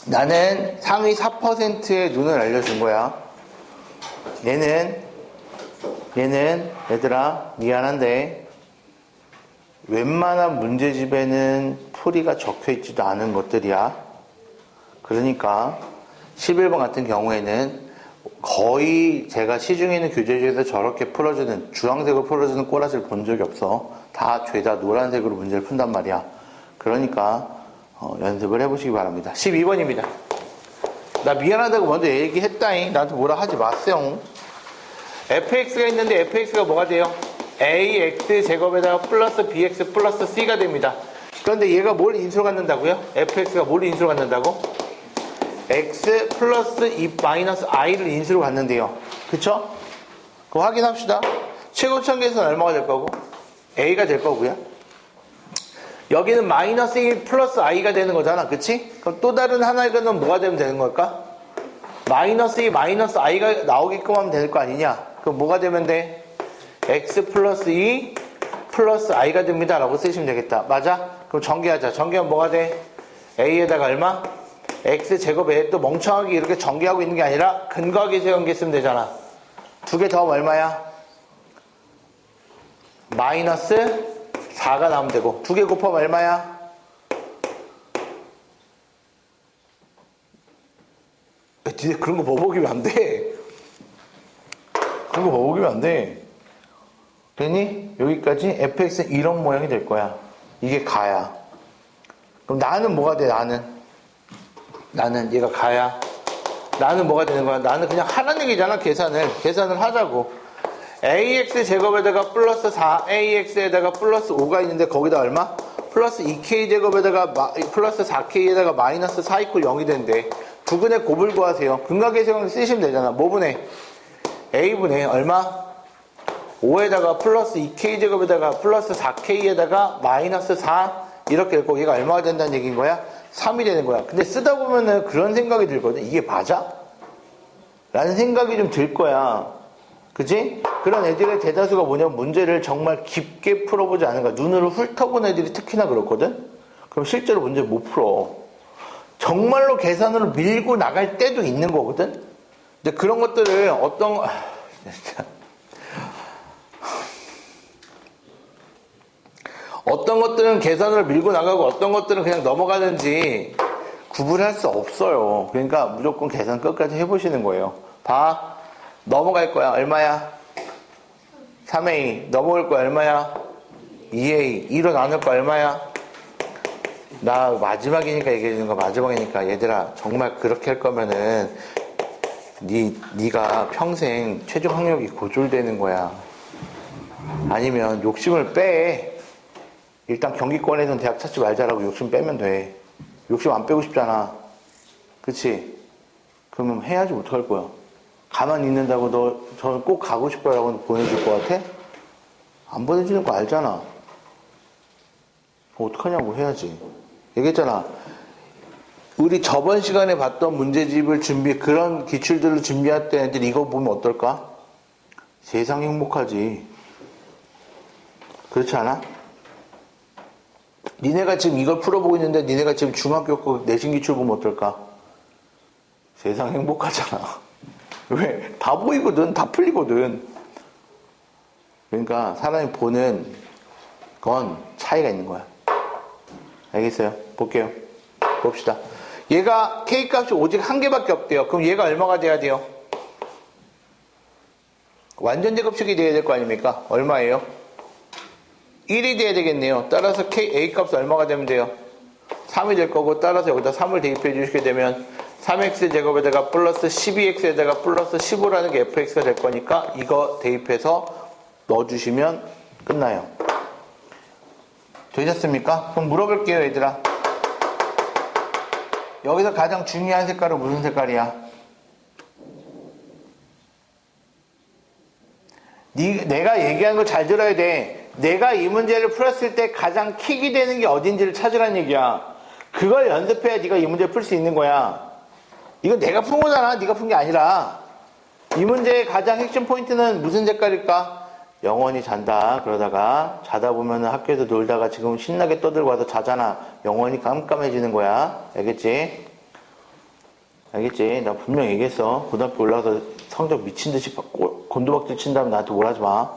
나는 상위 4%의 눈을 알려준 거야. 얘는 얘들아 미안한데 웬만한 문제집에는 풀이가 적혀있지도 않은 것들이야. 그러니까 11번 같은 경우에는 거의 제가 시중에 있는 교재집에서 저렇게 풀어주는, 주황색으로 풀어주는 꼬라지를 본 적이 없어. 다 죄다 노란색으로 문제를 푼단 말이야. 그러니까 연습을 해보시기 바랍니다. 12번입니다. 나 미안하다고 먼저 얘기했다잉. 나한테 뭐라 하지 마세요. fx가 있는데 fx가 뭐가 돼요? ax 제곱에다가 플러스 bx 플러스 c가 됩니다. 그런데 얘가 뭘 인수로 갖는다고요? fx가 뭘 인수로 갖는다고? x 플러스 2 마이너스 i를 인수로 갖는데요. 그쵸? 그거 확인합시다. 최고차항계수는 얼마가 될 거고? a가 될 거고요. 여기는 마이너스 1 플러스 i가 되는 거잖아. 그치? 그럼 또 다른 하나의 근은 뭐가 되면 되는 걸까? 마이너스 2 마이너스 i가 나오게끔 하면 될 거 아니냐? 그럼 뭐가 되면 돼? x 플러스 2 플러스 i가 됩니다 라고 쓰시면 되겠다. 맞아? 그럼 전개하자. 전개하면 뭐가 돼? a에다가 얼마? x제곱에 또 멍청하게 이렇게 전개하고 있는 게 아니라 근거하게 세운게 쓰면 되잖아. 두 개 더하면 얼마야? 마이너스 4가 나오면 되고, 두 개 곱하면 얼마야? 니네 그런 거 버벅이면 안 돼. 그런 거 버벅이면 안 돼. 됐니? 여기까지 fx는 이런 모양이 될 거야. 이게 가야. 그럼 나는 뭐가 돼? 나는 얘가 가야. 나는 뭐가 되는 거야? 나는 그냥 하라는 얘기잖아. 계산을 하자고. ax 제곱에다가 플러스 4ax에다가 플러스 5가 있는데 거기다 얼마? 플러스 2k 제곱에다가 플러스 4k에다가 마이너스 4 이퀄 0이 된대. 두근의 곱을 구하세요. 근각계수형을 쓰시면 되잖아. 뭐분의? a분의 얼마? 5에다가 플러스 2k 제곱에다가 플러스 4k에다가 마이너스 4 이렇게 됐고 얘가 얼마가 된다는 얘기인 거야? 3이 되는 거야. 근데 쓰다 보면은 그런 생각이 들거든. 이게 맞아? 라는 생각이 좀 들 거야. 그치? 그런 애들의 대다수가 뭐냐면 문제를 정말 깊게 풀어보지 않은 거야. 눈으로 훑어본 애들이 특히나 그렇거든? 그럼 실제로 문제 못 풀어. 정말로 계산으로 밀고 나갈 때도 있는 거거든? 근데 그런 것들을 어떤 것들은 계산으로 밀고 나가고 어떤 것들은 그냥 넘어가는지 구분할 수 없어요. 그러니까 무조건 계산 끝까지 해보시는 거예요. 봐. 넘어갈 거야. 얼마야? 3a. 넘어갈 거야. 얼마야? 2a. 2로 나눌 거야. 얼마야? 나 마지막이니까 얘기해 주는 거 마지막이니까 얘들아 정말 그렇게 할 거면은 네가 평생 최종 학력이 고졸되는 거야. 아니면 욕심을 빼. 일단 경기권에선 대학 찾지 말자라고 욕심 빼면 돼. 욕심 안 빼고 싶잖아. 그치? 그러면 해야지 어떡할 거야? 가만히 있는다고 저는 꼭 가고 싶어라고 보내줄 것 같아? 안 보내주는 거 알잖아. 어떡하냐고 해야지. 얘기했잖아. 우리 저번 시간에 봤던 문제집을 그런 기출들을 준비할 때 애들 이거 보면 어떨까? 세상 행복하지. 그렇지 않아? 니네가 지금 이걸 풀어보고 있는데 니네가 지금 중학교 거 내신 기출 보면 어떨까? 세상 행복하잖아. 왜? 다 보이거든. 다 풀리거든. 그러니까 사람이 보는 건 차이가 있는 거야. 알겠어요? 볼게요. 봅시다. 얘가 K값이 오직 한 개밖에 없대요. 그럼 얘가 얼마가 돼야 돼요? 완전 제곱식이 돼야 될 거 아닙니까? 얼마예요? 1이 돼야 되겠네요. 따라서 A값 얼마가 되면 돼요? 3이 될 거고 따라서 여기다 3을 대입해 주시게 되면 3x제곱에다가 플러스 12x에다가 플러스 15라는 게 fx가 될 거니까 이거 대입해서 넣어주시면 끝나요. 되셨습니까? 그럼 물어볼게요, 얘들아. 여기서 가장 중요한 색깔은 무슨 색깔이야? 내가 얘기하는 거 잘 들어야 돼. 내가 이 문제를 풀었을 때 가장 킥이 되는 게 어딘지를 찾으라는 얘기야. 그걸 연습해야 네가 이 문제를 풀 수 있는 거야. 이건 내가 푼 거잖아. 네가 푼 게 아니라. 이 문제의 가장 핵심 포인트는 무슨 색깔일까? 영원히 잔다. 그러다가 자다 보면 학교에서 놀다가 지금 신나게 떠들고 와서 자잖아. 영원히 깜깜해지는 거야. 알겠지? 알겠지? 나 분명 얘기했어. 고등학교 올라가서 성적 미친 듯이 곤두박질 친 다음에 나한테 뭘 하지 마.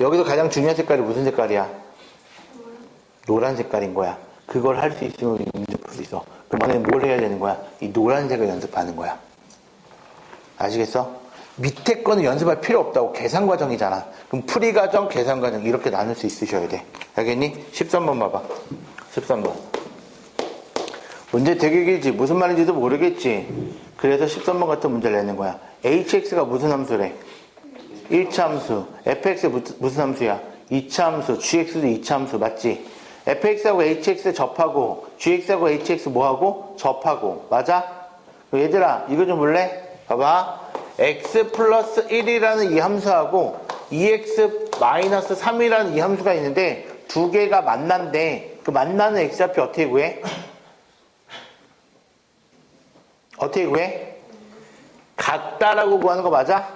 여기서 가장 중요한 색깔이 무슨 색깔이야? 노란 색깔인 거야. 그걸 할 수 있으면 우리 문제 풀 수 있어. 그럼 너는 뭘 해야 되는 거야? 이 노란색을 연습하는 거야. 아시겠어? 밑에 거는 연습할 필요 없다고. 계산 과정이잖아. 그럼 풀이 과정, 계산 과정 이렇게 나눌 수 있으셔야 돼. 알겠니? 13번 봐봐. 13번. 문제 되게 길지. 무슨 말인지도 모르겠지. 그래서 13번 같은 문제를 내는 거야. hx가 무슨 함수래? 1차 함수. fx가 무슨 함수야? 2차 함수. gx도 2차 함수. 맞지? fx하고 hx 접하고 gx하고 hx 뭐하고? 접하고. 맞아? 얘들아 이거 좀 볼래? 봐봐. x 플러스 1이라는 이 함수하고 2x 마이너스 3이라는 이 함수가 있는데 두 개가 만난대. 그 만나는 x좌표 어떻게 구해? 어떻게 구해? 같다라고 구하는 거 맞아?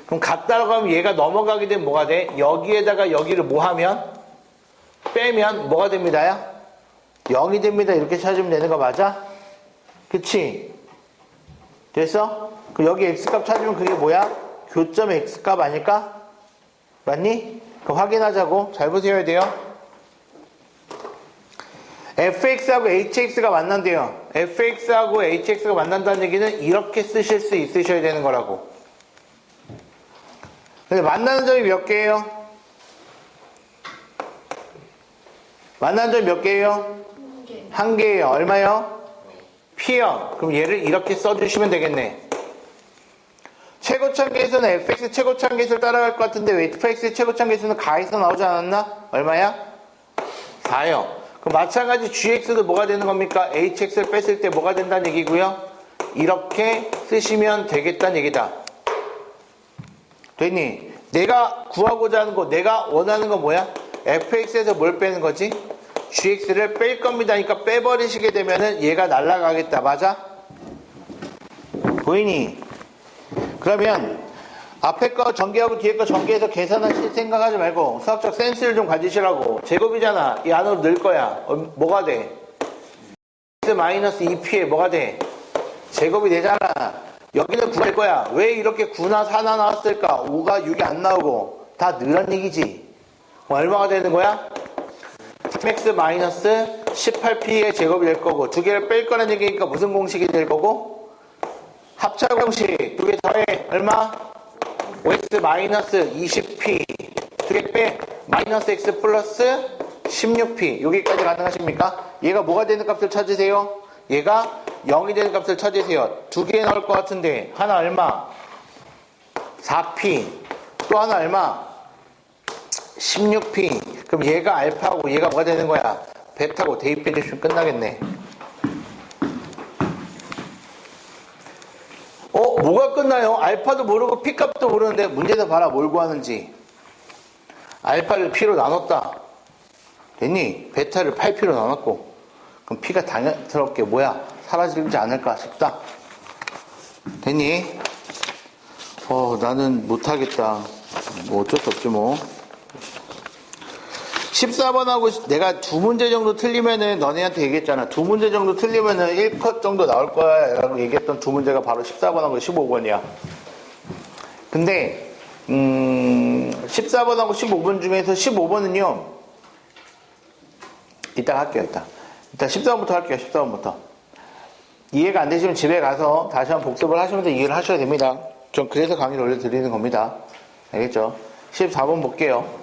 그럼 같다라고 하면 얘가 넘어가게 되면 뭐가 돼? 여기에다가 여기를 뭐 하면? 빼면 뭐가 됩니다야? 0이 됩니다. 이렇게 찾으면 되는 거 맞아? 그치? 됐어? 그럼 여기 x값 찾으면 그게 뭐야? 교점 x값 아닐까? 맞니? 그럼 확인하자고. 잘 보셔야 돼요. fx하고 hx가 만난대요. fx하고 hx가 만난다는 얘기는 이렇게 쓰실 수 있으셔야 되는 거라고. 근데 만나는 점이 몇 개예요? 만나는 점이 몇 개예요? 한 개예요. 얼마요? P요. 그럼 얘를 이렇게 써주시면 되겠네. 최고차계수는 fx 최고차계수를 따라갈 것 같은데 왜 fx의 최고차계수는 가에서 나오지 않았나? 얼마야? 4요. 그럼 마찬가지 gx도 뭐가 되는 겁니까? hx를 뺐을 때 뭐가 된다는 얘기고요. 이렇게 쓰시면 되겠다는 얘기다. 됐니? 내가 구하고자 하는 거, 내가 원하는 거 뭐야? fx에서 뭘 빼는 거지? gx를 뺄 겁니다. 그러니까 빼버리시게 되면은 얘가 날아가겠다. 맞아? 보이니? 그러면 앞에 거 전개하고 뒤에 거 전개해서 계산하실 생각하지 말고 수학적 센스를 좀 가지시라고. 제곱이잖아. 이 안으로 넣을 거야. 뭐가 돼? x-2p에 뭐가 돼? 제곱이 되잖아. 여기는 9가 될 거야. 왜 이렇게 9나 4나 나왔을까? 5가 6이 안 나오고 다 늘란 얘기지. 얼마가 되는 거야? 3x-18p의 제곱이 될 거고 두 개를 뺄 거라는 얘기니까 무슨 공식이 될 거고? 합차 공식. 두 개 더해. 얼마? 5x-20p 두 개 빼. 마이너스 x 플러스 16p. 여기까지 가능하십니까? 얘가 뭐가 되는 값을 찾으세요? 얘가 0이 되는 값을 찾으세요. 두 개 나올 것 같은데 하나 얼마? 4p. 또 하나 얼마? 16p. 그럼 얘가 알파고 얘가 뭐가 되는 거야? 베타고 대입해 주시면 끝나겠네. 뭐가 끝나요? 알파도 모르고 p 값도 모르는데 문제에서 봐라 뭘 구하는지. 알파를 p로 나눴다. 됐니? 베타를 8p로 나눴고 그럼 p가 당연스럽게 뭐야? 사라지지 않을까 싶다. 됐니? 나는 못하겠다. 뭐 어쩔 수 없지 뭐. 14번하고 내가 두 문제 정도 틀리면은 너네한테 얘기했잖아. 두 문제 정도 틀리면은 1컷 정도 나올 거야 라고 얘기했던 두 문제가 바로 14번하고 15번이야. 근데 14번하고 15번 중에서 15번은요. 이따 할게요. 일단 14번부터 할게요. 14번부터. 이해가 안 되시면 집에 가서 다시 한번 복습을 하시면서 이해를 하셔야 됩니다. 전 그래서 강의를 올려드리는 겁니다. 알겠죠? 14번 볼게요.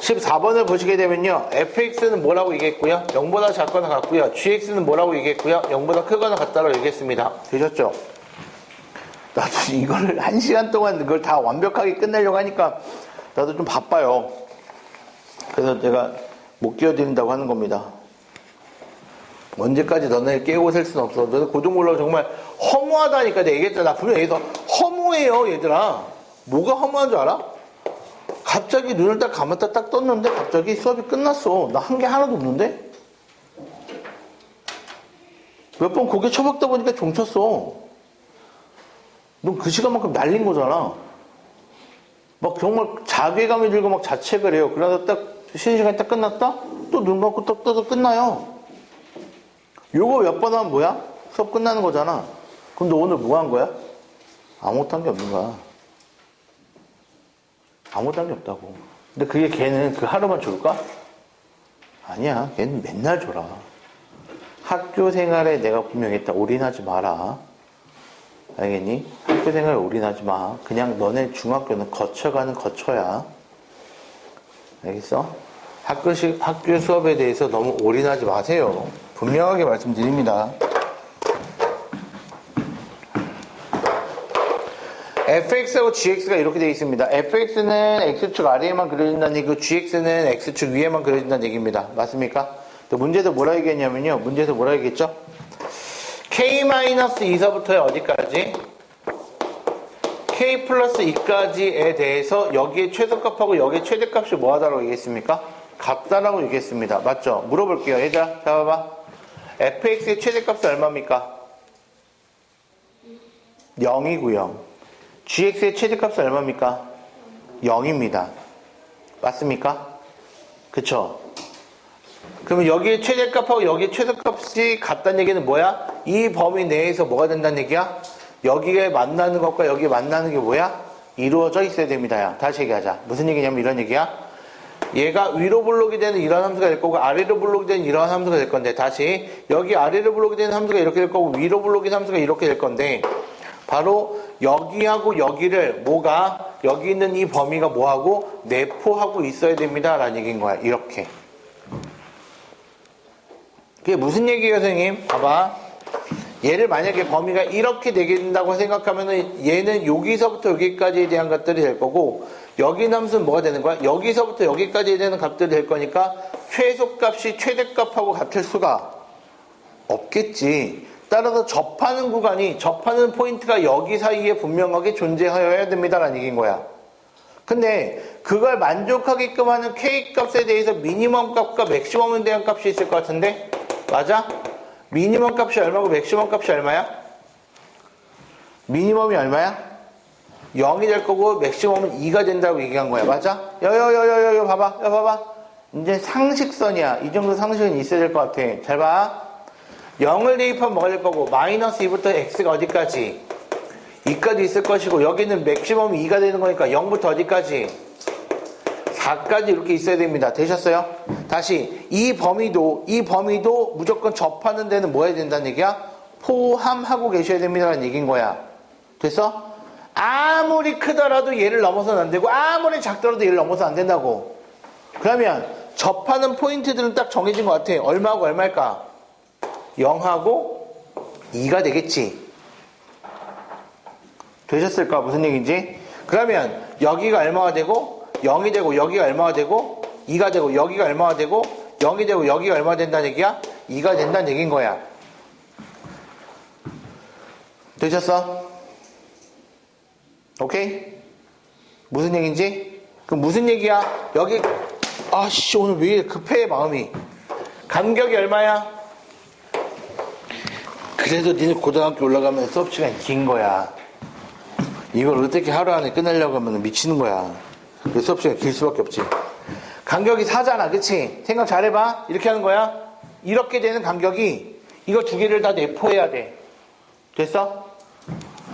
14번을 보시게 되면요. fx는 뭐라고 얘기했고요. 0보다 작거나 같고요. gx는 뭐라고 얘기했고요. 0보다 크거나 같다고 얘기했습니다. 되셨죠? 나도 이거를 1시간 동안 이걸 다 완벽하게 끝내려고 하니까 나도 좀 바빠요. 그래서 제가 못 끼워드린다고 하는 겁니다. 언제까지 너네 깨우고 살 수는 없어. 너네 고등몰라 정말 허무하다니까. 내가 얘기했잖아. 분명 여기서 허무해요 얘들아. 뭐가 허무한 줄 알아? 갑자기 눈을 딱 감았다 딱 떴는데 갑자기 수업이 끝났어. 나 한 게 하나도 없는데? 몇 번 고개 쳐박다 보니까 종쳤어. 넌 그 시간만큼 날린 거잖아. 막 정말 자괴감이 들고 막 자책을 해요. 그러다 딱 쉬는 시간이 딱 끝났다? 또 눈 감고 딱 떠서 끝나요. 요거 몇 번 하면 뭐야? 수업 끝나는 거잖아. 그럼 너 오늘 뭐 한 거야? 아무것도 한 게 없는 거야. 아무것도 한 게 없다고. 근데 그게 걔는 그 하루만 줄까? 아니야. 걔는 맨날 줘라. 학교 생활에 내가 분명히 했다. 올인하지 마라. 알겠니? 학교 생활에 올인하지 마. 그냥 너네 중학교는 거쳐가는 거쳐야. 알겠어? 학교 수업에 대해서 너무 올인하지 마세요. 분명하게 말씀드립니다. fx하고 gx가 이렇게 되어 있습니다. fx는 x축 아래에만 그려진다는 얘기고 gx는 x축 위에만 그려진다는 얘기입니다. 맞습니까? 또 문제에서 뭐라 얘기했냐면요. 문제에서 뭐라 얘기했죠? k-2서부터 어디까지? k 플러스 2까지에 대해서 여기에 최소값하고 여기에 최대값이 뭐하다라고 얘기했습니까? 같다라고 얘기했습니다. 맞죠? 물어볼게요. 얘들아, 잡아봐. fx의 최대값은 얼마입니까? 0이고요. gx의 최대값은 얼마입니까? 0입니다. 맞습니까? 그쵸? 그러면 여기에 최대값하고 여기에 최소값이 같다는 얘기는 뭐야? 이 범위 내에서 뭐가 된다는 얘기야? 여기에 만나는 것과 여기에 만나는 게 뭐야? 이루어져 있어야 됩니다. 야. 다시 얘기하자. 무슨 얘기냐면 이런 얘기야. 얘가 위로 블록이 되는 이런 함수가 될 거고 아래로 블록이 되는 이런 함수가 될 건데 다시 여기 아래로 블록이 되는 함수가 이렇게 될 거고 위로 블록이 되는 함수가 이렇게 될 건데 바로 여기하고 여기를 뭐가 여기 있는 이 범위가 뭐하고 내포하고 있어야 됩니다 라는 얘기인 거야. 이렇게. 그게 무슨 얘기예요 선생님? 봐봐. 얘를 만약에 범위가 이렇게 되게 된다고 생각하면은 얘는 여기서부터 여기까지에 대한 것들이 될 거고 여기 함수는 뭐가 되는 거야? 여기서부터 여기까지에 대한 값들이 될 거니까 최소값이 최대값하고 같을 수가 없겠지. 따라서 접하는 구간이 접하는 포인트가 여기 사이에 분명하게 존재하여야 됩니다라는 얘기인 거야. 근데 그걸 만족하게끔 하는 K값에 대해서 미니멈 값과 맥시멈에 대한 값이 있을 것 같은데 맞아? 미니멈 값이 얼마고 맥시멈 값이 얼마야? 미니멈이 얼마야? 0이 될 거고 맥시멈은 2가 된다고 얘기한 거야. 맞아? 여 봐봐. 여 봐봐. 이제 상식선이야. 이 정도 상식은 있어야 될 것 같아. 잘 봐. 0을 대입하면 뭐가 될 거고 마이너스 2부터 x가 어디까지? 2까지 있을 것이고 여기는 맥시멈이 2가 되는 거니까 0부터 어디까지? 4까지 이렇게 있어야 됩니다. 되셨어요? 다시 이 범위도 무조건 접하는 데는 뭐 해야 된다는 얘기야? 포함하고 계셔야 됩니다라는 얘기인 거야. 됐어? 아무리 크더라도 얘를 넘어서는 안 되고 아무리 작더라도 얘를 넘어서는 안 된다고. 그러면 접하는 포인트들은 딱 정해진 것 같아. 얼마하고 얼마일까? 0하고 2가 되겠지. 되셨을까? 무슨 얘기인지? 그러면 여기가 얼마가 되고 0이 되고 여기가 얼마가 되고 2가 되고 여기가 얼마가 되고 0이 되고 여기가 얼마가 된다는 얘기야? 2가 된다는 얘기인 거야. 되셨어? 오케이? 무슨 얘기인지? 그럼 무슨 얘기야? 여기 아씨 오늘 왜 이렇게 급해 마음이. 간격이 얼마야? 그래도 니네 고등학교 올라가면 수업 시간이 긴 거야. 이걸 어떻게 하루 안에 끝내려고 하면 미치는 거야. 수업 시간이 길 수밖에 없지. 간격이 4잖아. 그치? 생각 잘해봐. 이렇게 하는 거야. 이렇게 되는 간격이 이거 두 개를 다 내포해야 돼. 됐어?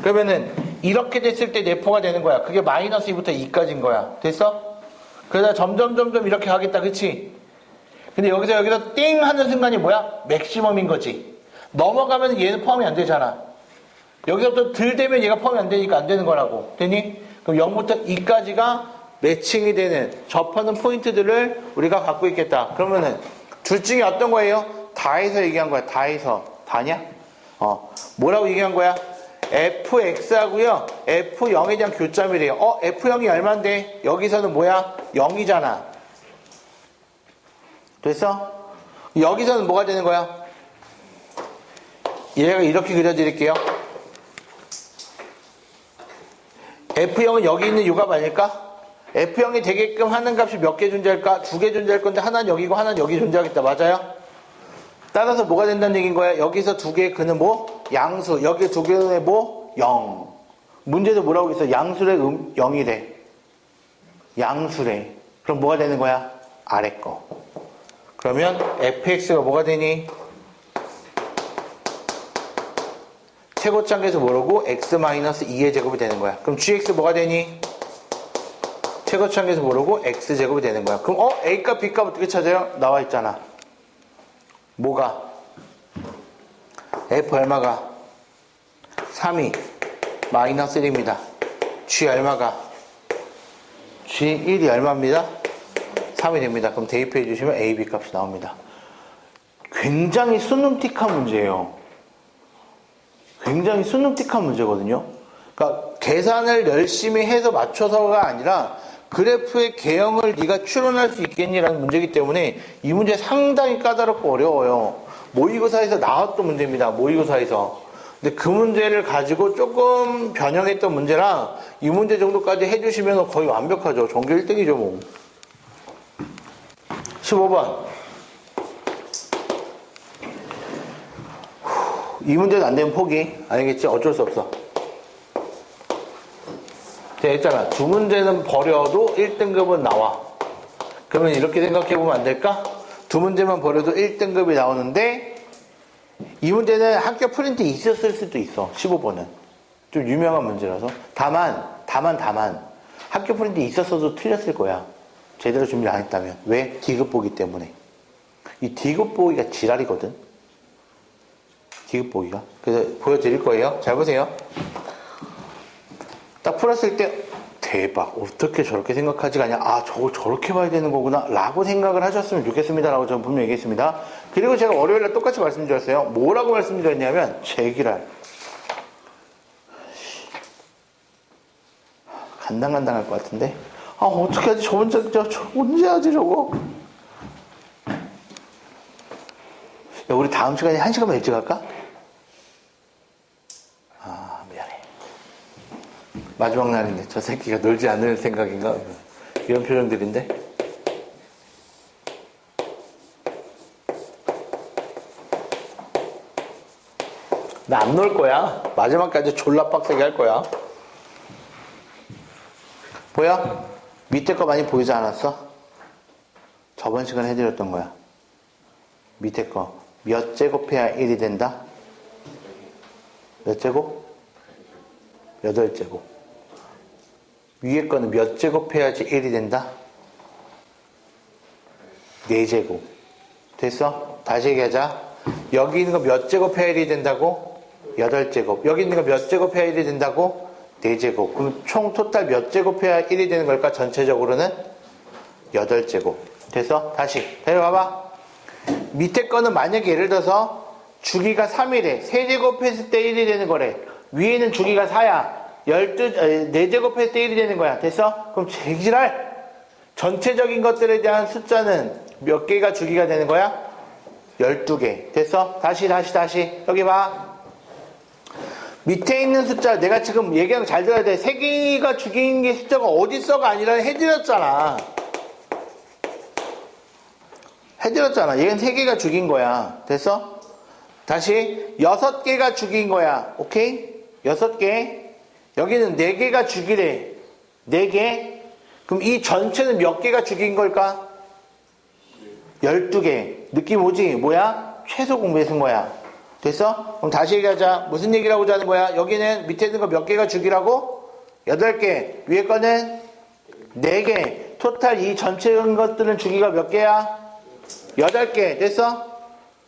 그러면은 이렇게 됐을 때 내포가 되는 거야. 그게 마이너스 2부터 2까지인 거야. 됐어? 그러다 점점 이렇게 가겠다. 그치? 근데 여기서 띵 하는 순간이 뭐야? 맥시멈인 거지. 넘어가면 얘는 포함이 안 되잖아. 여기서부터 들 되면 얘가 포함이 안 되니까 안 되는 거라고. 되니? 그럼 0부터 2까지가 매칭이 되는 접하는 포인트들을 우리가 갖고 있겠다. 그러면은 둘 중에 어떤 거예요? 다해서 얘기한 거야. 다해서. 다냐? 뭐라고 얘기한 거야? fx하고요. f0에 대한 교점이래요. f0이 얼만데? 여기서는 뭐야? 0이잖아. 됐어? 여기서는 뭐가 되는 거야? 얘가 이렇게 그려드릴게요. F0은 여기 있는 요값 아닐까? F0이 되게끔 하는 값이 몇 개 존재할까? 2개 존재할 건데 하나는 여기고 하나는 여기 존재하겠다. 맞아요? 따라서 뭐가 된다는 얘기인 거야? 여기서 두 개의 근은 뭐? 양수. 여기 두 개의 뭐? 0. 문제도 뭐라고 있어? 양수래 0이래. 양수래. 그럼 뭐가 되는 거야? 아래 거. 그러면 fx가 뭐가 되니? 최고점에서 뭐라고? x-2의 제곱이 되는 거야. 그럼 gx 뭐가 되니? 최고점에서 뭐라고? x제곱이 되는 거야. 그럼 a값 b값 어떻게 찾아요? 나와 있잖아. 뭐가? f 얼마가? 3이 마이너스 1입니다. g 얼마가? g 1이 얼마입니다? 3이 됩니다. 그럼 대입해 주시면 a, b 값이 나옵니다. 굉장히 수능틱한 문제예요. 굉장히 수능틱한 문제거든요. 그러니까 계산을 열심히 해서 맞춰서가 아니라 그래프의 개형을 네가 추론할 수 있겠니라는 문제이기 때문에 이 문제 상당히 까다롭고 어려워요. 모의고사에서 나왔던 문제입니다. 모의고사에서. 근데 그 문제를 가지고 조금 변형했던 문제랑 이 문제 정도까지 해주시면 거의 완벽하죠. 전교 1등이죠 뭐. 15번. 이 문제도 안 되면 포기. 알겠지? 어쩔 수 없어. 제가 했잖아. 두 문제는 버려도 1등급은 나와. 그러면 이렇게 생각해보면 안 될까? 두 문제만 버려도 1등급이 나오는데 이 문제는 학교 프린트 있었을 수도 있어. 15번은. 좀 유명한 문제라서. 다만 학교 프린트 있었어도 틀렸을 거야. 제대로 준비를 안 했다면. 왜? D급 보기 때문에. 이 D급 보기가 지랄이거든. D급 보기가. 그래서 보여드릴 거예요. 잘 보세요. 딱 풀었을 때 대박, 어떻게 저렇게 생각하지가 아니야. 아, 저걸 저렇게 봐야 되는 거구나 라고 생각을 하셨으면 좋겠습니다 라고 저는 분명히 얘기했습니다. 그리고 제가 월요일날 똑같이 말씀드렸어요. 뭐라고 말씀드렸냐면 제기랄 간당간당할 것 같은데, 아 어떻게 하지, 저 언제 하지 저거. 야, 우리 다음 시간에 1시간만 일찍 할까? 아 미안해, 마지막 날인데 저 새끼가 놀지 않을 생각인가, 이런 표정들인데. 나 안 놀 거야. 마지막까지 졸라 빡세게 할 거야. 보여? 밑에 거 많이 보이지 않았어? 저번 시간에 해드렸던 거야. 밑에 거 몇 제곱해야 1이 된다? 몇 제곱? 8제곱. 위에 거는 몇 제곱해야지 1이 된다? 4제곱. 됐어? 다시 얘기하자. 여기 있는 거 몇 제곱해야 1이 된다고? 8제곱. 여기 있는 거 몇 제곱해야 1이 된다고? 4제곱. 그럼 총 토탈 몇 제곱해야 1이 되는 걸까? 전체적으로는 8제곱. 됐어? 다시 데려가봐. 밑에 거는 만약에 예를 들어서 주기가 3이래. 3제곱 했을 때 1이 되는 거래. 위에는 주기가 4야. 4제곱 했을 때 1이 되는 거야. 됐어? 그럼 제기랄 전체적인 것들에 대한 숫자는 몇 개가 주기가 되는 거야? 12개. 됐어? 다시. 여기 봐. 밑에 있는 숫자, 내가 지금 얘기하는 거 잘 들어야 돼. 3개가 주기인 게 숫자가 어딨어가 아니라 해드렸잖아. 얘는 3개가 주기인 거야. 됐어? 다시 6개가 주기인 거야. 오케이? 6개. 여기는 4개가 주기래. 4개. 그럼 이 전체는 몇 개가 주기인 걸까? 12개. 느낌 오지? 뭐야? 최소 공배수인 거야. 됐어? 그럼 다시 얘기하자. 무슨 얘기를 하고자 하는 거야? 여기는 밑에 있는 거 몇 개가 주기라고? 8개. 위에 거는 4개. 토탈 이 전체 것들은 주기가 몇 개야? 8개. 됐어?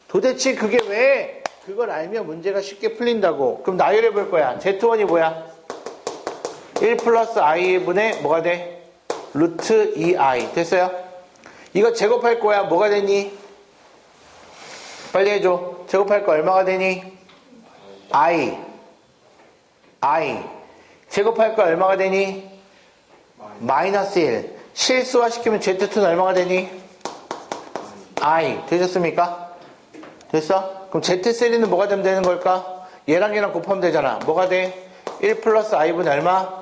도대체 그게 왜? 그걸 알면 문제가 쉽게 풀린다고. 그럼 나열해 볼 거야. Z1이 뭐야? 1 플러스 i분의 뭐가 돼? 루트 2i. 됐어요? 이거 제곱할 거야. 뭐가 되니? 빨리 해줘. 제곱할 거 얼마가 되니? i. 제곱할 거 얼마가 되니? 마이너스 1. 실수화 시키면 Z2는 얼마가 되니? i. 되셨습니까? 됐어? 그럼 Z3는 뭐가 되면 되는 걸까? 얘랑 곱하면 되잖아. 뭐가 돼? 1 플러스 i분의 얼마?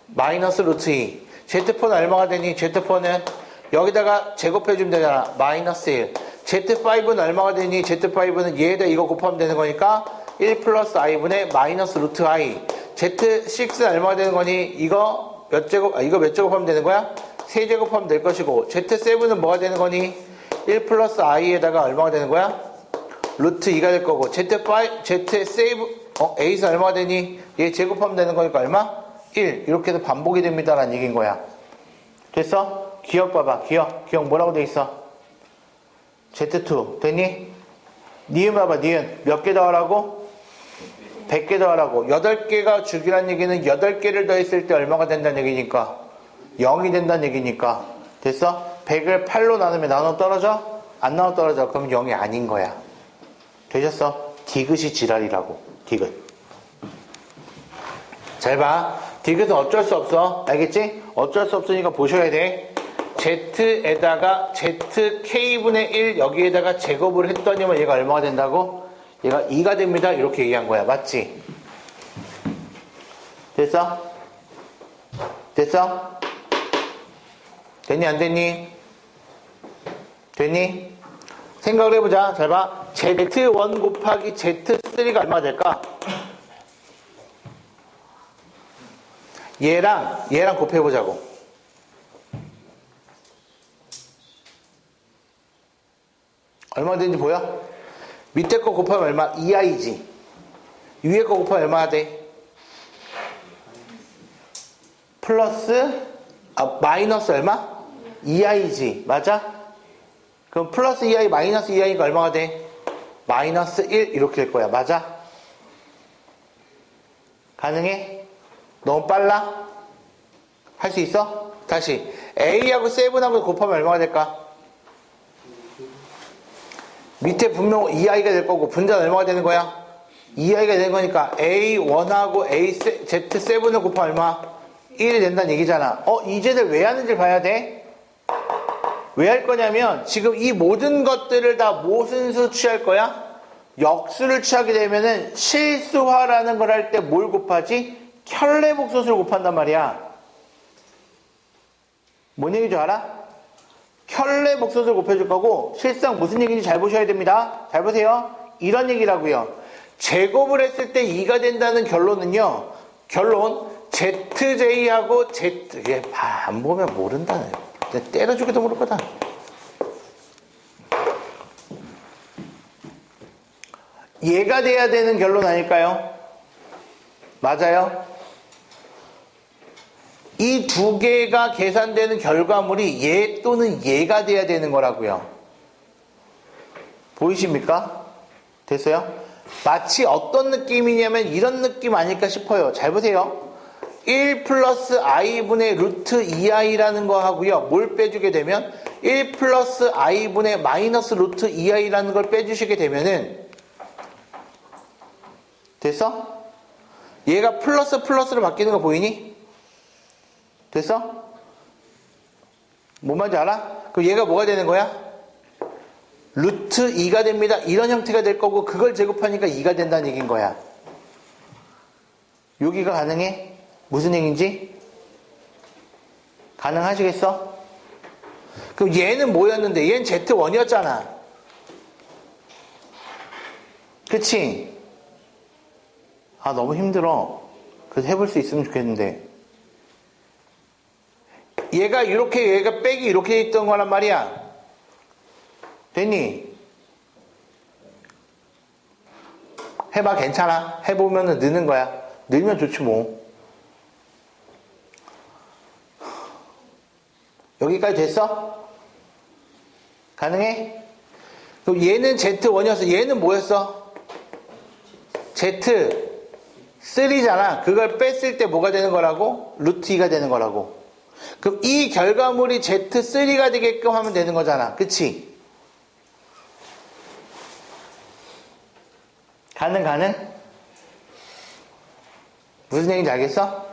마이너스 루트 2. Z4는 얼마가 되니? Z4는 여기다가 제곱해주면 되잖아. 마이너스 1. Z5는 얼마가 되니? Z5는 얘에다 이거 곱하면 되는 거니까 1 플러스 i분의 마이너스 루트 i. Z6는 얼마가 되는 거니? 이거 몇 제곱하면 되는 거야? 3제곱하면 될 것이고, Z7은 뭐가 되는 거니? 1 플러스 i에다가 얼마가 되는 거야? 루트 2가 될 거고, Z8은 얼마가 되니? 얘 제곱하면 되는 거니까 얼마? 1. 이렇게 해서 반복이 됩니다 라는 얘기인 거야. 됐어? 기억 봐봐. 기억 뭐라고 돼 있어? Z2 됐니? 니은 봐봐. 니은 몇 개 더하라고? 100개 더하라고. 8개가 주기란 얘기는 8개를 더했을 때 얼마가 된다는 얘기니까 0이 된다는 얘기니까. 됐어? 100을 8로 나누면 나눠 떨어져? 안 나눠 떨어져. 그럼 0이 아닌 거야. 되셨어? 디귿이 지랄이라고. 디귿. 잘 봐. 디귿은 어쩔 수 없어. 알겠지? 어쩔 수 없으니까 보셔야 돼. Z에다가 ZK분의 1 여기에다가 제곱을 했더니만 얘가 얼마가 된다고? 얘가 2가 됩니다. 이렇게 얘기한 거야. 맞지? 됐어? 됐니? 안 됐니? 됐니? 생각을 해보자. 잘 봐. Z1 곱하기 Z3가 얼마 될까? 얘랑 곱해보자고. 얼마 되는지 보여? 밑에 거 곱하면 얼마? 2i지. 위에 거 곱하면 얼마나 돼? 플러스 마이너스 얼마? 2i지. 맞아? 그럼 플러스 2i 마이너스 2i가 얼마가 돼? 마이너스 1 이렇게 될 거야. 맞아? 가능해? 너무 빨라? 할 수 있어? 다시 a하고 7하고 곱하면 얼마가 될까? 밑에 분명 2i가 될 거고 분자는 얼마가 되는 거야? 2i가 되는 거니까 a1하고 z7을 곱하면 얼마? 1이 된다는 얘기잖아. 이제는 왜 하는지 봐야 돼? 왜 할 거냐면 지금 이 모든 것들을 다 무슨 수 취할 거야? 역수를 취하게 되면은 실수화라는 걸 할 때 뭘 곱하지? 켤레복소수를 곱한단 말이야. 뭔 얘기인 줄 알아? 켤레복소수를 곱해줄 거고 실상 무슨 얘기인지 잘 보셔야 됩니다. 잘 보세요. 이런 얘기라고요. 제곱을 했을 때 2가 된다는 결론은요. 결론 ZJ하고 Z 안 보면 모른다. 때려주기도 모를 거다. 얘가 돼야 되는 결론 아닐까요? 맞아요? 이 두 개가 계산되는 결과물이 얘 또는 얘가 돼야 되는 거라고요. 보이십니까? 됐어요? 마치 어떤 느낌이냐면 이런 느낌 아닐까 싶어요. 잘 보세요. 1 플러스 i분의 루트 2i라는 거 하고요. 뭘 빼주게 되면 1 플러스 i분의 마이너스 루트 2i라는 걸 빼주시게 되면은 됐어? 얘가 플러스 플러스로 바뀌는 거 보이니? 됐어? 뭔 말인지 알아? 그럼 얘가 뭐가 되는 거야? 루트 2가 됩니다. 이런 형태가 될 거고 그걸 제곱하니까 2가 된다는 얘기인 거야. 여기가 가능해? 무슨 얘기인지? 가능하시겠어? 그럼 얘는 뭐였는데? 얘는 Z1이었잖아. 그치? 너무 힘들어. 그래서 해볼 수 있으면 좋겠는데. 얘가 이렇게, 얘가 백이 이렇게 있던 거란 말이야. 됐니? 해봐, 괜찮아. 해보면은 느는 거야. 늘면 좋지 뭐. 여기까지 됐어? 가능해? 그럼 얘는 Z1이었어. 얘는 뭐였어? Z3잖아. 그걸 뺐을 때 뭐가 되는 거라고? 루트 2가 되는 거라고. 그럼 이 결과물이 Z3가 되게끔 하면 되는 거잖아. 그치? 가능? 무슨 얘기인지 알겠어?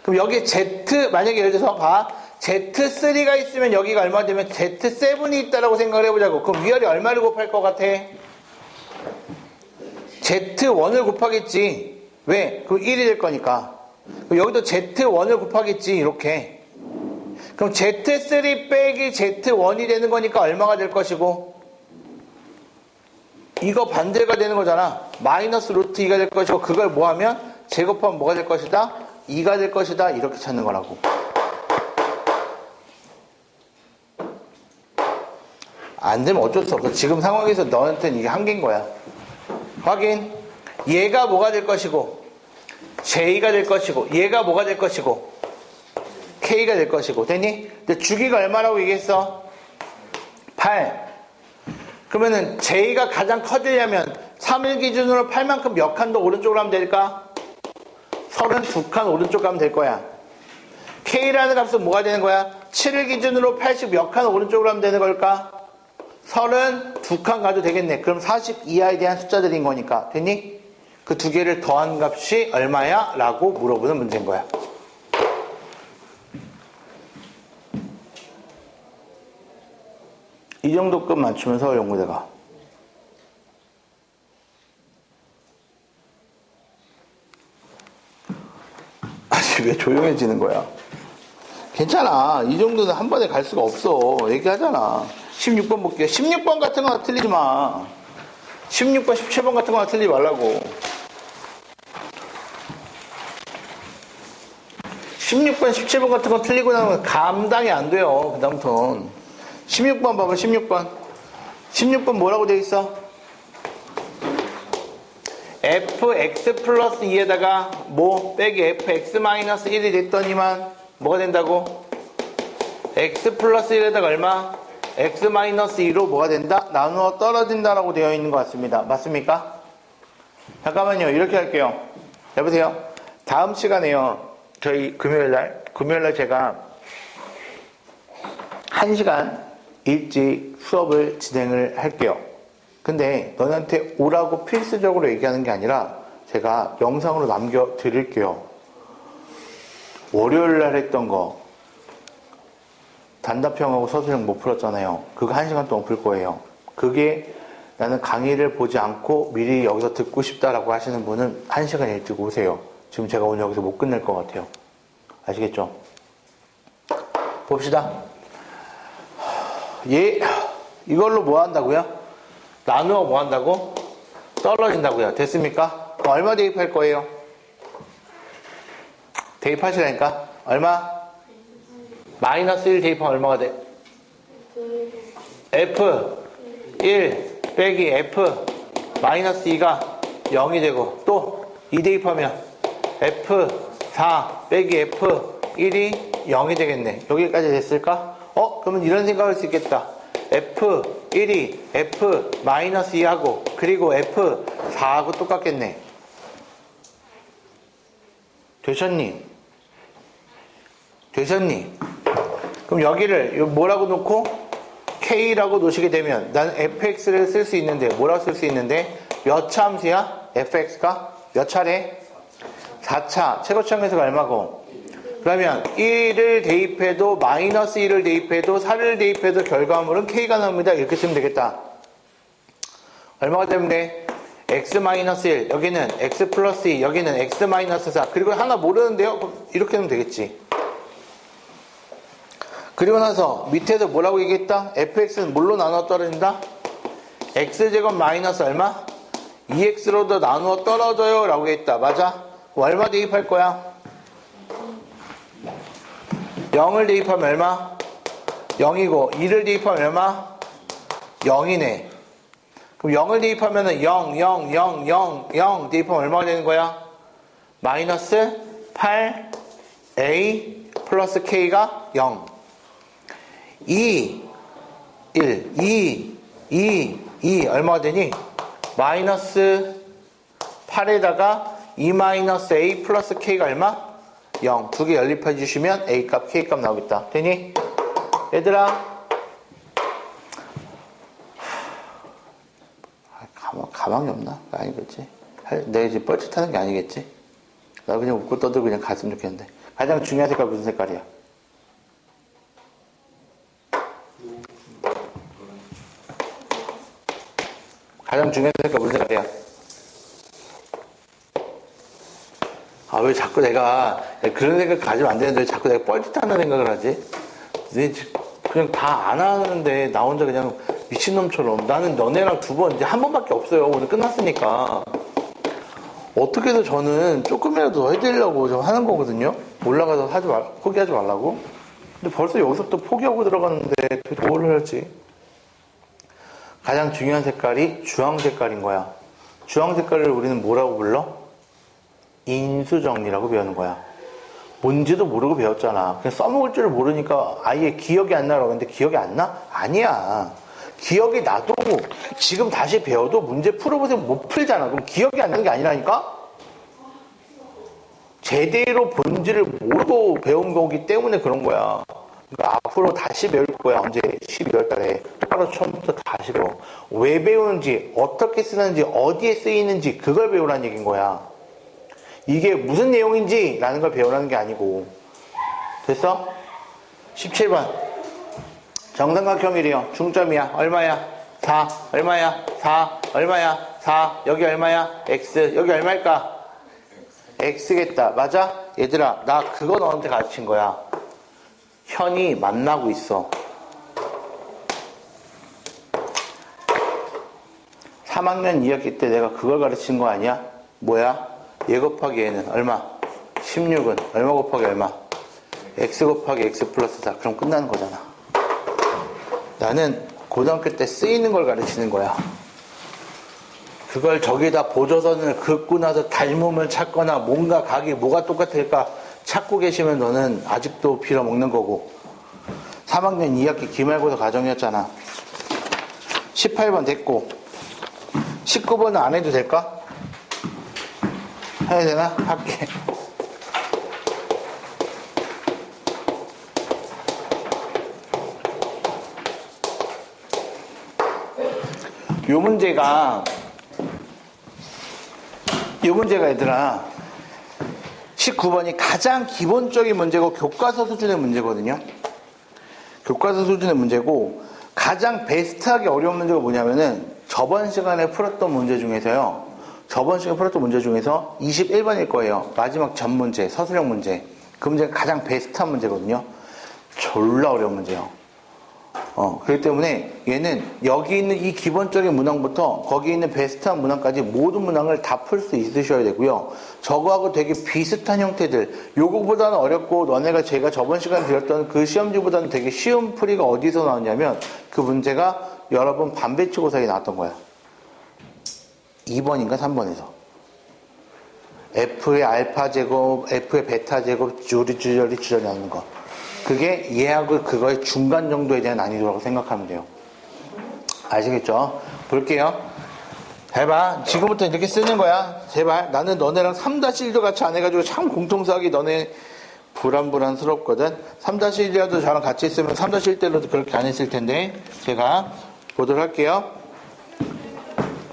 그럼 여기 Z, 만약에 예를 들어서 봐. Z3가 있으면 여기가 얼마 되면 Z7이 있다라고 생각을 해보자고. 그럼 위아래 얼마를 곱할 것 같아? Z1을 곱하겠지. 왜? 그럼 1이 될 거니까. 그럼 여기도 Z1을 곱하겠지. 이렇게. 그럼 Z3 빼기 Z1이 되는 거니까 얼마가 될 것이고? 이거 반대가 되는 거잖아. 마이너스 루트 2가 될 것이고 그걸 뭐 하면? 제곱하면 뭐가 될 것이다? 2가 될 것이다. 이렇게 찾는 거라고. 안 되면 어쩔 수 없어. 지금 상황에서 너한테는 이게 한계인 거야. 확인. 얘가 뭐가 될 것이고 J가 될 것이고 얘가 뭐가 될 것이고 K가 될 것이고. 됐니? 근데 주기가 얼마라고 얘기했어? 8. 그러면은 J가 가장 커지려면 3일 기준으로 8만큼 몇 칸 더 오른쪽으로 하면 될까? 32칸 오른쪽 가면 될 거야. K라는 값은 뭐가 되는 거야? 7일 기준으로 80 몇 칸 오른쪽으로 하면 되는 걸까? 32칸 가도 되겠네. 그럼 42i에 대한 숫자들인 거니까. 됐니? 그 두 개를 더한 값이 얼마야? 라고 물어보는 문제인 거야. 이 정도급 맞추면 서울연구대가. 아니 왜 조용해지는 거야? 괜찮아. 이 정도는 한 번에 갈 수가 없어. 얘기하잖아. 16번 볼게요. 16번 같은 거 틀리지 마. 16번, 17번 같은 거 틀리지 말라고. 16번, 17번 같은 거 틀리고 나면 감당이 안 돼요. 그 다음부터는. 16번 봐봐, 16번. 16번 뭐라고 되어 있어? fx 플러스 2에다가 뭐 빼기 fx 마이너스 1이 됐더니만 뭐가 된다고? x 플러스 1에다가 얼마? x 마이너스 2로 뭐가 된다? 나누어 떨어진다라고 되어 있는 것 같습니다. 맞습니까? 잠깐만요. 이렇게 할게요. 여보세요? 다음 시간에요. 저희 금요일날 제가 1시간 일찍 수업을 진행을 할게요. 근데 너네한테 오라고 필수적으로 얘기하는 게 아니라 제가 영상으로 남겨드릴게요. 월요일날 했던 거 단답형하고 서술형 못 풀었잖아요. 그거 1시간 동안 풀 거예요. 그게 나는 강의를 보지 않고 미리 여기서 듣고 싶다라고 하시는 분은 1시간 일찍 오세요. 지금 제가 오늘 여기서 못 끝낼 것 같아요. 아시겠죠? 봅시다. 이걸로 뭐 한다고요? 나누어 뭐 한다고? 떨어진다고요. 됐습니까? 그럼 얼마 대입할 거예요? 대입하시라니까. 얼마? 마이너스 1 대입하면 얼마가 돼? F 1 빼기 F 마이너스 2가 0이 되고 또 2 대입하면 F 4 빼기 F 1이 0이 되겠네. 여기까지 됐을까? 그러면 이런 생각할 수 있겠다. F 1이 F 마이너스 2하고 그리고 F 4하고 똑같겠네. 되셨니? 그럼 여기를 뭐라고 놓고 K라고 놓으시게 되면 나는 fx를 쓸 수 있는데 뭐라고 쓸 수 있는데 몇 차 함수야? fx가 몇 차례? 4차. 최고치 함수가 얼마고? 그러면 1을 대입해도 마이너스 1을 대입해도 4를 대입해도 결과물은 K가 나옵니다. 이렇게 쓰면 되겠다. 얼마가 되면 돼? x 마이너스 1 여기는 x 플러스 2 여기는 x 마이너스 4 그리고 하나 모르는데요? 그럼 이렇게 하면 되겠지. 그리고 나서 밑에도 뭐라고 얘기했다? fx는 뭘로 나누어 떨어진다? x제곱 마이너스 얼마? 2x로도 나누어 떨어져요 라고 했다. 맞아? 얼마 대입할 거야? 0을 대입하면 얼마? 0이고 2를 대입하면 얼마? 0이네. 그럼 0을 대입하면 0, 0, 0, 0, 0 대입하면 얼마가 되는 거야? 마이너스 8a 플러스 k가 0 2, 1, 2 얼마가 되니? 마이너스 8에다가 2 마이너스 a 플러스 k가 얼마? 0. 두 개 연립해 주시면 a 값, k 값 나오겠다. 되니? 얘들아. 가망이 없나? 아니겠지. 내가 이제 뻘짓하는 게 아니겠지. 나 그냥 웃고 떠들고 그냥 갔으면 좋겠는데. 가장 중요한 색깔 무슨 색깔이야? 가장 중요한 색깔 무슨 색깔이야? 왜 자꾸 내가 그런 생각 가지면 안 되는데 왜 자꾸 내가 뻘짓하는 생각을 하지? 그냥 다 안 하는데 나 혼자 그냥 미친놈처럼 나는 너네랑 두 번 이제 한 번밖에 없어요. 오늘 끝났으니까 어떻게든 저는 조금이라도 더 해드리려고 좀 하는 거거든요. 올라가서 포기하지 말라고. 근데 벌써 여기서부터 포기하고 들어갔는데 뭘 할지. 가장 중요한 색깔이 주황 색깔인 거야. 주황 색깔을 우리는 뭐라고 불러? 인수정리라고 배우는 거야. 뭔지도 모르고 배웠잖아. 그냥 써먹을 줄을 모르니까 아예 기억이 안 나라고 했는데 기억이 안 나? 아니야. 기억이 나도 지금 다시 배워도 문제 풀어보세요. 못 풀잖아. 그럼 기억이 안 나는 게 아니라니까? 제대로 본질을 모르고 배운 거기 때문에 그런 거야. 그러니까 앞으로 다시 배울 거야. 언제? 12월 달에. 똑바로 처음부터 다시 배워. 왜 배우는지, 어떻게 쓰는지, 어디에 쓰이는지 그걸 배우라는 얘기인 거야. 이게 무슨 내용인지 라는 걸 배우라는 게 아니고. 됐어? 17번. 정삼각형이래요. 중점이야. 얼마야? 4. 얼마야? 4. 얼마야? 4. 여기 얼마야? x. 여기 얼마일까? x겠다. 맞아? 얘들아, 나 그거 너한테 가르친 거야. 현이 만나고 있어. 3학년 2학기 때 내가 그걸 가르친 거 아니야? 뭐야? 얘 곱하기 얘는 얼마? 16은 얼마 곱하기 얼마? x 곱하기 x 플러스 4. 그럼 끝나는 거잖아. 나는 고등학교 때 쓰이는 걸 가르치는 거야. 그걸 저기다 보조선을 긋고 나서 닮음을 찾거나 뭔가 각이 뭐가 똑같을까 찾고 계시면 너는 아직도 빌어먹는 거고. 3학년 2학기 기말고사 과정이었잖아. 18번 됐고 19번은 안 해도 될까? 해야 되나? 할게. 요 문제가 얘들아 19번이 가장 기본적인 문제고 교과서 수준의 문제거든요. 교과서 수준의 문제고 가장 베스트하게 어려운 문제가 뭐냐면은 저번 시간에 풀었던 문제 중에서 21번일 거예요. 마지막 전 문제, 서술형 문제. 그 문제가 가장 베스트한 문제거든요. 졸라 어려운 문제예요. 그렇기 때문에 얘는 여기 있는 이 기본적인 문항부터 거기 있는 베스트한 문항까지 모든 문항을 다 풀 수 있으셔야 되고요. 저거하고 되게 비슷한 형태들, 요거보다는 어렵고 제가 저번 시간에 드렸던 그 시험지보다는 되게 쉬운 풀이가 어디서 나왔냐면 그 문제가 여러분 반배치고사에 나왔던 거야. 2번인가 3번에서. F의 알파 제곱, F의 베타 제곱, 주저리 하는 거. 그게 얘하고 그거의 중간 정도에 대한 난이도라고 생각하면 돼요. 아시겠죠? 볼게요. 잘 봐. 지금부터 이렇게 쓰는 거야. 제발. 나는 너네랑 3-1도 같이 안 해가지고 참 공통수학이 너네 불안스럽거든. 3-1이라도 저랑 같이 있으면 3-1 때로도 그렇게 안 했을 텐데. 제가 보도록 할게요.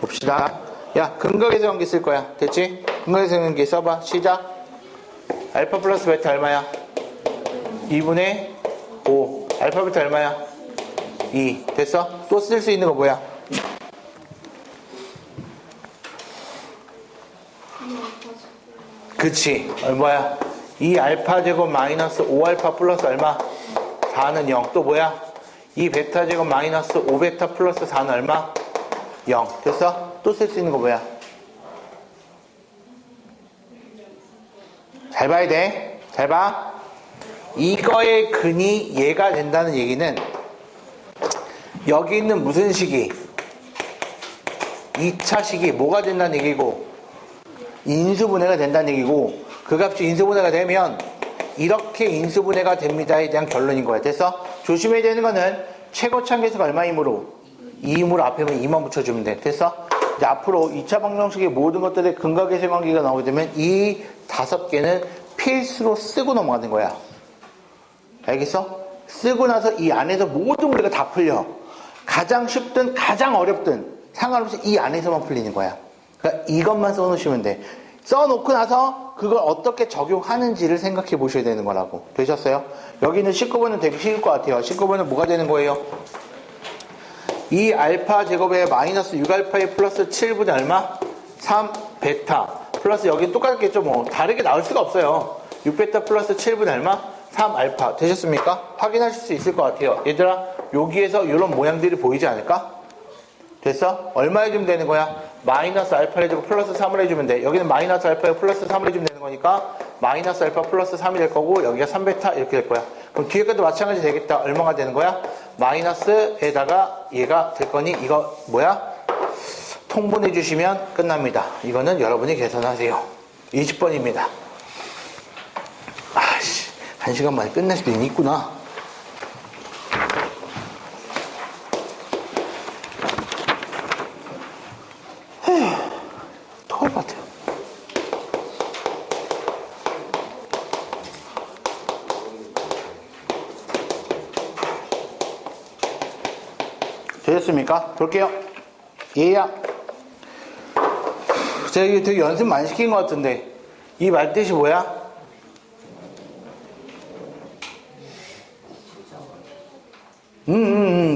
봅시다. 야, 근각에서 관계 쓸 거야. 됐지? 근각에서 관계 써봐. 시작. 알파 플러스 베타 얼마야? 2분의 5. 알파 베타 얼마야? 2. 됐어? 또 쓸 수 있는 거 뭐야? 그치. 얼마야? 2 알파 제곱 마이너스 5 알파 플러스 얼마? 4는 0. 또 뭐야? 2 베타 제곱 마이너스 5 베타 플러스 4는 얼마? 0. 됐어? 또 쓸 수 있는 거 뭐야? 잘 봐야 돼. 잘 봐. 이거의 근이 얘가 된다는 얘기는 여기 있는 무슨 식이 2차 식이 뭐가 된다는 얘기고 인수분해가 된다는 얘기고 그 값이 인수분해가 되면 이렇게 인수분해가 됩니다에 대한 결론인 거야. 됐어? 조심해야 되는 거는 최고차계수가 얼마이므로 2이므로 앞에만 2만 붙여주면 돼. 됐어? 이제 앞으로 2차 방정식의 모든 것들의 근각계수 관계가 나오게 되면 이 5개는 필수로 쓰고 넘어가는 거야. 알겠어? 쓰고 나서 이 안에서 모든 문제가 다 풀려. 가장 쉽든 가장 어렵든 상관없이 이 안에서만 풀리는 거야. 그러니까 이것만 써놓으시면 돼. 써놓고 나서 그걸 어떻게 적용하는지를 생각해 보셔야 되는 거라고. 되셨어요? 여기는 19번은 되게 쉬울 것 같아요. 19번은 뭐가 되는 거예요? 2 알파 제곱에 마이너스 6 알파에 플러스 7분의 얼마? 3 베타 플러스 여기 똑같겠죠. 뭐 다르게 나올 수가 없어요. 6 베타 플러스 7분의 얼마? 3 알파. 되셨습니까? 확인하실 수 있을 것 같아요. 얘들아, 여기에서 이런 모양들이 보이지 않을까? 됐어? 얼마 해주면 되는 거야? 마이너스 알파를 해주고 플러스 3을 해주면 돼. 여기는 마이너스 알파에 플러스 3을 해주면 되는 거니까 마이너스 알파 플러스 3이 될 거고 여기가 3베타 이렇게 될 거야. 그럼 뒤에 것도 마찬가지 되겠다. 얼마가 되는 거야? 마이너스에다가 얘가 될 거니 이거 뭐야? 통분해 주시면 끝납니다. 이거는 여러분이 계산하세요. 20번입니다. 아씨, 1시간 만에 끝낼 수도 있구나. 토할 것 같아요. 되셨습니까? 볼게요. 얘야. 제가 이게 되게 연습 많이 시킨 것 같은데 이 말뜻이 뭐야?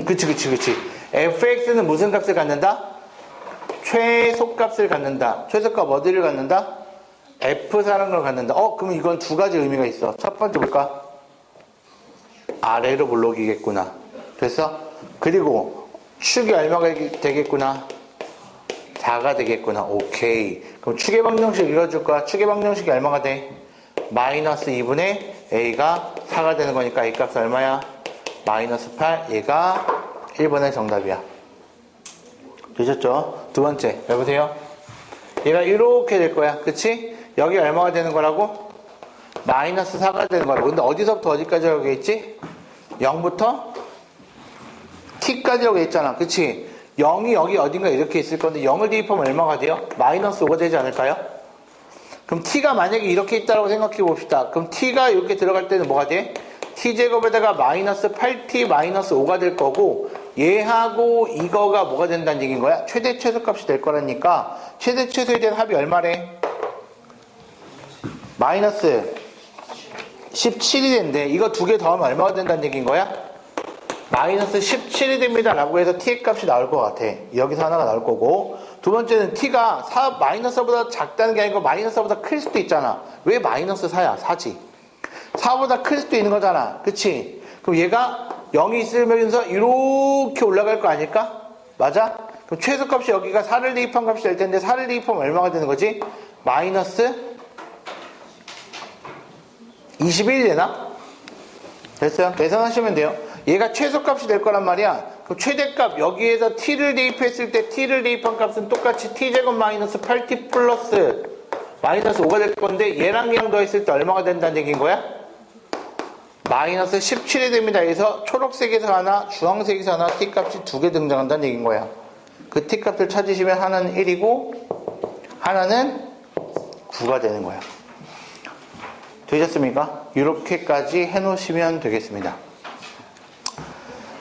그치. fx는 무슨 값을 갖는다? 최소값을 갖는다. 최소값 어디를 갖는다? f사라는 걸 갖는다. 그럼 이건 두 가지 의미가 있어. 첫 번째 볼까? 아래로 볼록이겠구나. 됐어? 그리고 축이 얼마가 되겠구나? 4가 되겠구나. 오케이. 그럼 축의 방정식 읽어줄 거야. 축의 방정식이 얼마가 돼? 마이너스 2분의 a가 4가 되는 거니까 이 값은 얼마야? 마이너스 8. 얘가 1번의 정답이야. 되셨죠? 두 번째, 여보세요? 얘가 이렇게 될 거야. 그치? 여기 얼마가 되는 거라고? 마이너스 4가 되는 거라고. 근데 어디서부터 어디까지라고 했지? 0부터 t까지라고 했잖아. 그치? 0이 여기 어딘가 이렇게 있을 건데 0을 대입하면 얼마가 돼요? 마이너스 5가 되지 않을까요? 그럼 t가 만약에 이렇게 있다고 생각해 봅시다. 그럼 t가 이렇게 들어갈 때는 뭐가 돼? t제곱에다가 마이너스 8t 마이너스 5가 될 거고, 얘하고 이거가 뭐가 된다는 얘기인 거야? 최대 최소값이 될 거라니까 최대 최소에 대한 합이 얼마래? 마이너스 17이 된대. 이거 두 개 더하면 얼마가 된다는 얘기인 거야? 마이너스 17이 됩니다 라고 해서 t의 값이 나올 것 같아. 여기서 하나가 나올 거고, 두 번째는 t가 마이너스보다 작다는 게 아니고 마이너스보다 클 수도 있잖아. 왜 마이너스 4야? 4지. 4보다 클 수도 있는 거잖아. 그치? 그럼 얘가 0이 있으면서 이렇게 올라갈 거 아닐까? 맞아? 그럼 최소값이 여기가 4를 대입한 값이 될 텐데 4를 대입하면 얼마가 되는 거지? 마이너스 21이 되나? 됐어요? 계산하시면 돼요. 얘가 최소값이 될 거란 말이야. 그럼 최대값 여기에서 t를 대입했을 때 t를 대입한 값은 똑같이 t제곱 마이너스 8t 플러스 마이너스 5가 될 건데 얘랑 얘랑 더했을 때 얼마가 된다는 얘기인 거야? 마이너스 17이 됩니다. 그래서 초록색에서 하나, 주황색에서 하나 t값이 두 개 등장한다는 얘기인 거야. 그 t값을 찾으시면 하나는 1이고 하나는 9가 되는 거야. 되셨습니까? 이렇게까지 해놓으시면 되겠습니다.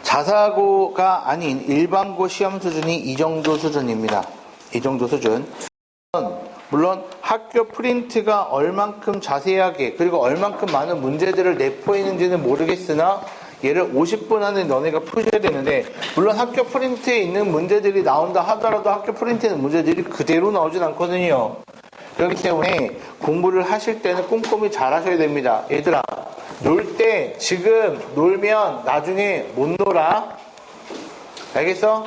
자사고가 아닌 일반고 시험 수준이 이 정도 수준입니다. 이 정도 수준. 물론 학교 프린트가 얼만큼 자세하게 그리고 얼만큼 많은 문제들을 내포했는지는 모르겠으나 얘를 50분 안에 너네가 푸셔야 되는데, 물론 학교 프린트에 있는 문제들이 나온다 하더라도 학교 프린트에 있는 문제들이 그대로 나오진 않거든요. 그렇기 때문에 공부를 하실 때는 꼼꼼히 잘 하셔야 됩니다. 얘들아, 놀 때 지금 놀면 나중에 못 놀아. 알겠어?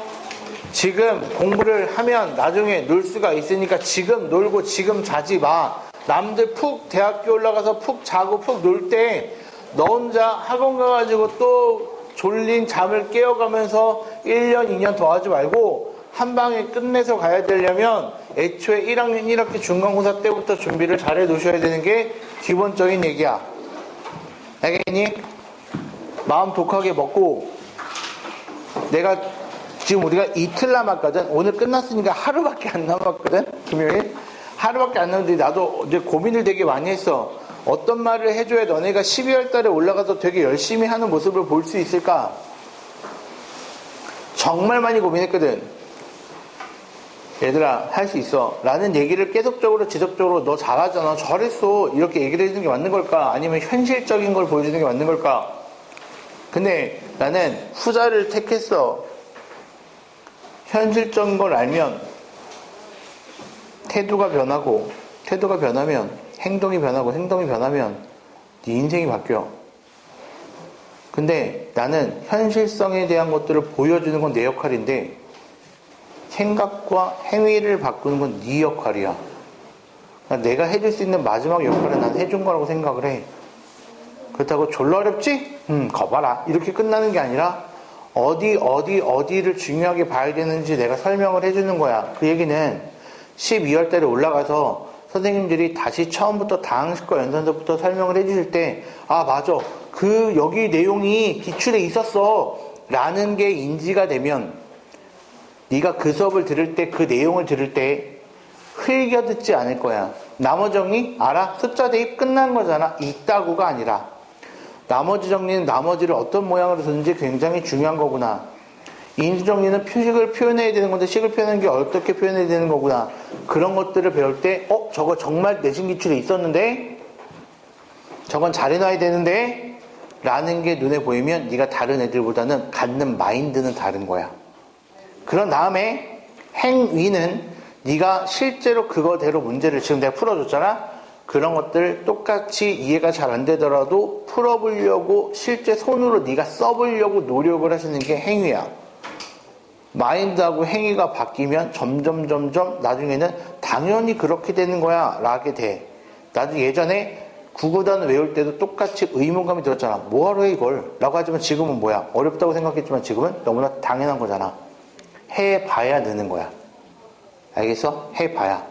지금 공부를 하면 나중에 놀 수가 있으니까 지금 놀고 지금 자지 마. 남들 푹 대학교 올라가서 푹 자고 푹 놀 때 너 혼자 학원 가가지고 또 졸린 잠을 깨어가면서 1년 2년 더 하지 말고 한 방에 끝내서 가야 되려면 애초에 1학년 1학기 중간고사 때부터 준비를 잘 해 놓으셔야 되는 게 기본적인 얘기야. 알겠니? 마음 독하게 먹고, 내가 지금 우리가 이틀 남았거든. 오늘 끝났으니까 하루밖에 안 남았거든. 금요일 하루밖에 안 남았는데 나도 이제 고민을 되게 많이 했어. 어떤 말을 해줘야 너네가 12월 달에 올라가서 되게 열심히 하는 모습을 볼 수 있을까? 정말 많이 고민했거든. 얘들아, 할 수 있어 라는 얘기를 계속적으로 지속적으로 너 잘하잖아, 잘했어, 이렇게 얘기를 해주는 게 맞는 걸까? 아니면 현실적인 걸 보여주는 게 맞는 걸까? 근데 나는 후자를 택했어. 현실적인 걸 알면 태도가 변하고, 태도가 변하면 행동이 변하고, 행동이 변하면 네 인생이 바뀌어. 근데 나는 현실성에 대한 것들을 보여주는 건 내 역할인데 생각과 행위를 바꾸는 건 네 역할이야. 그러니까 내가 해줄 수 있는 마지막 역할은 난 해준 거라고 생각을 해. 그렇다고 졸라 어렵지? 거봐라, 이렇게 끝나는 게 아니라 어디를 중요하게 봐야 되는지 내가 설명을 해주는 거야. 그 얘기는 12월 달에 올라가서 선생님들이 다시 처음부터 다항식과 연산서부터 설명을 해주실 때, 아 맞아, 여기 내용이 기출에 있었어 라는 게 인지가 되면 네가 그 수업을 들을 때, 그 내용을 들을 때 흘겨듣지 않을 거야. 나머지 정리 알아? 숫자 대입 끝난 거잖아. 있다고가 아니라 나머지 정리는 나머지를 어떤 모양으로 쓰는지 굉장히 중요한 거구나. 인수 정리는 표식을 표현해야 되는 건데 식을 표현하는 게 어떻게 표현해야 되는 거구나. 그런 것들을 배울 때 저거 정말 내신 기출에 있었는데 저건 잘 해놔야 되는데 라는 게 눈에 보이면 네가 다른 애들보다는 갖는 마인드는 다른 거야. 그런 다음에 행위는 네가 실제로 그거대로 문제를 지금 내가 풀어줬잖아. 그런 것들 똑같이 이해가 잘 안 되더라도 풀어보려고 실제 손으로 네가 써보려고 노력을 하시는 게 행위야. 마인드하고 행위가 바뀌면 점점 나중에는 당연히 그렇게 되는 거야 라게 돼. 나도 예전에 구구단 외울 때도 똑같이 의문감이 들었잖아. 뭐하러 해 이걸? 라고 하지만 지금은 뭐야? 어렵다고 생각했지만 지금은 너무나 당연한 거잖아. 해봐야 느는 거야. 알겠어? 해봐야.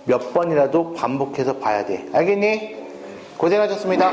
몇 번이라도 반복해서 봐야 돼. 알겠니? 고생하셨습니다.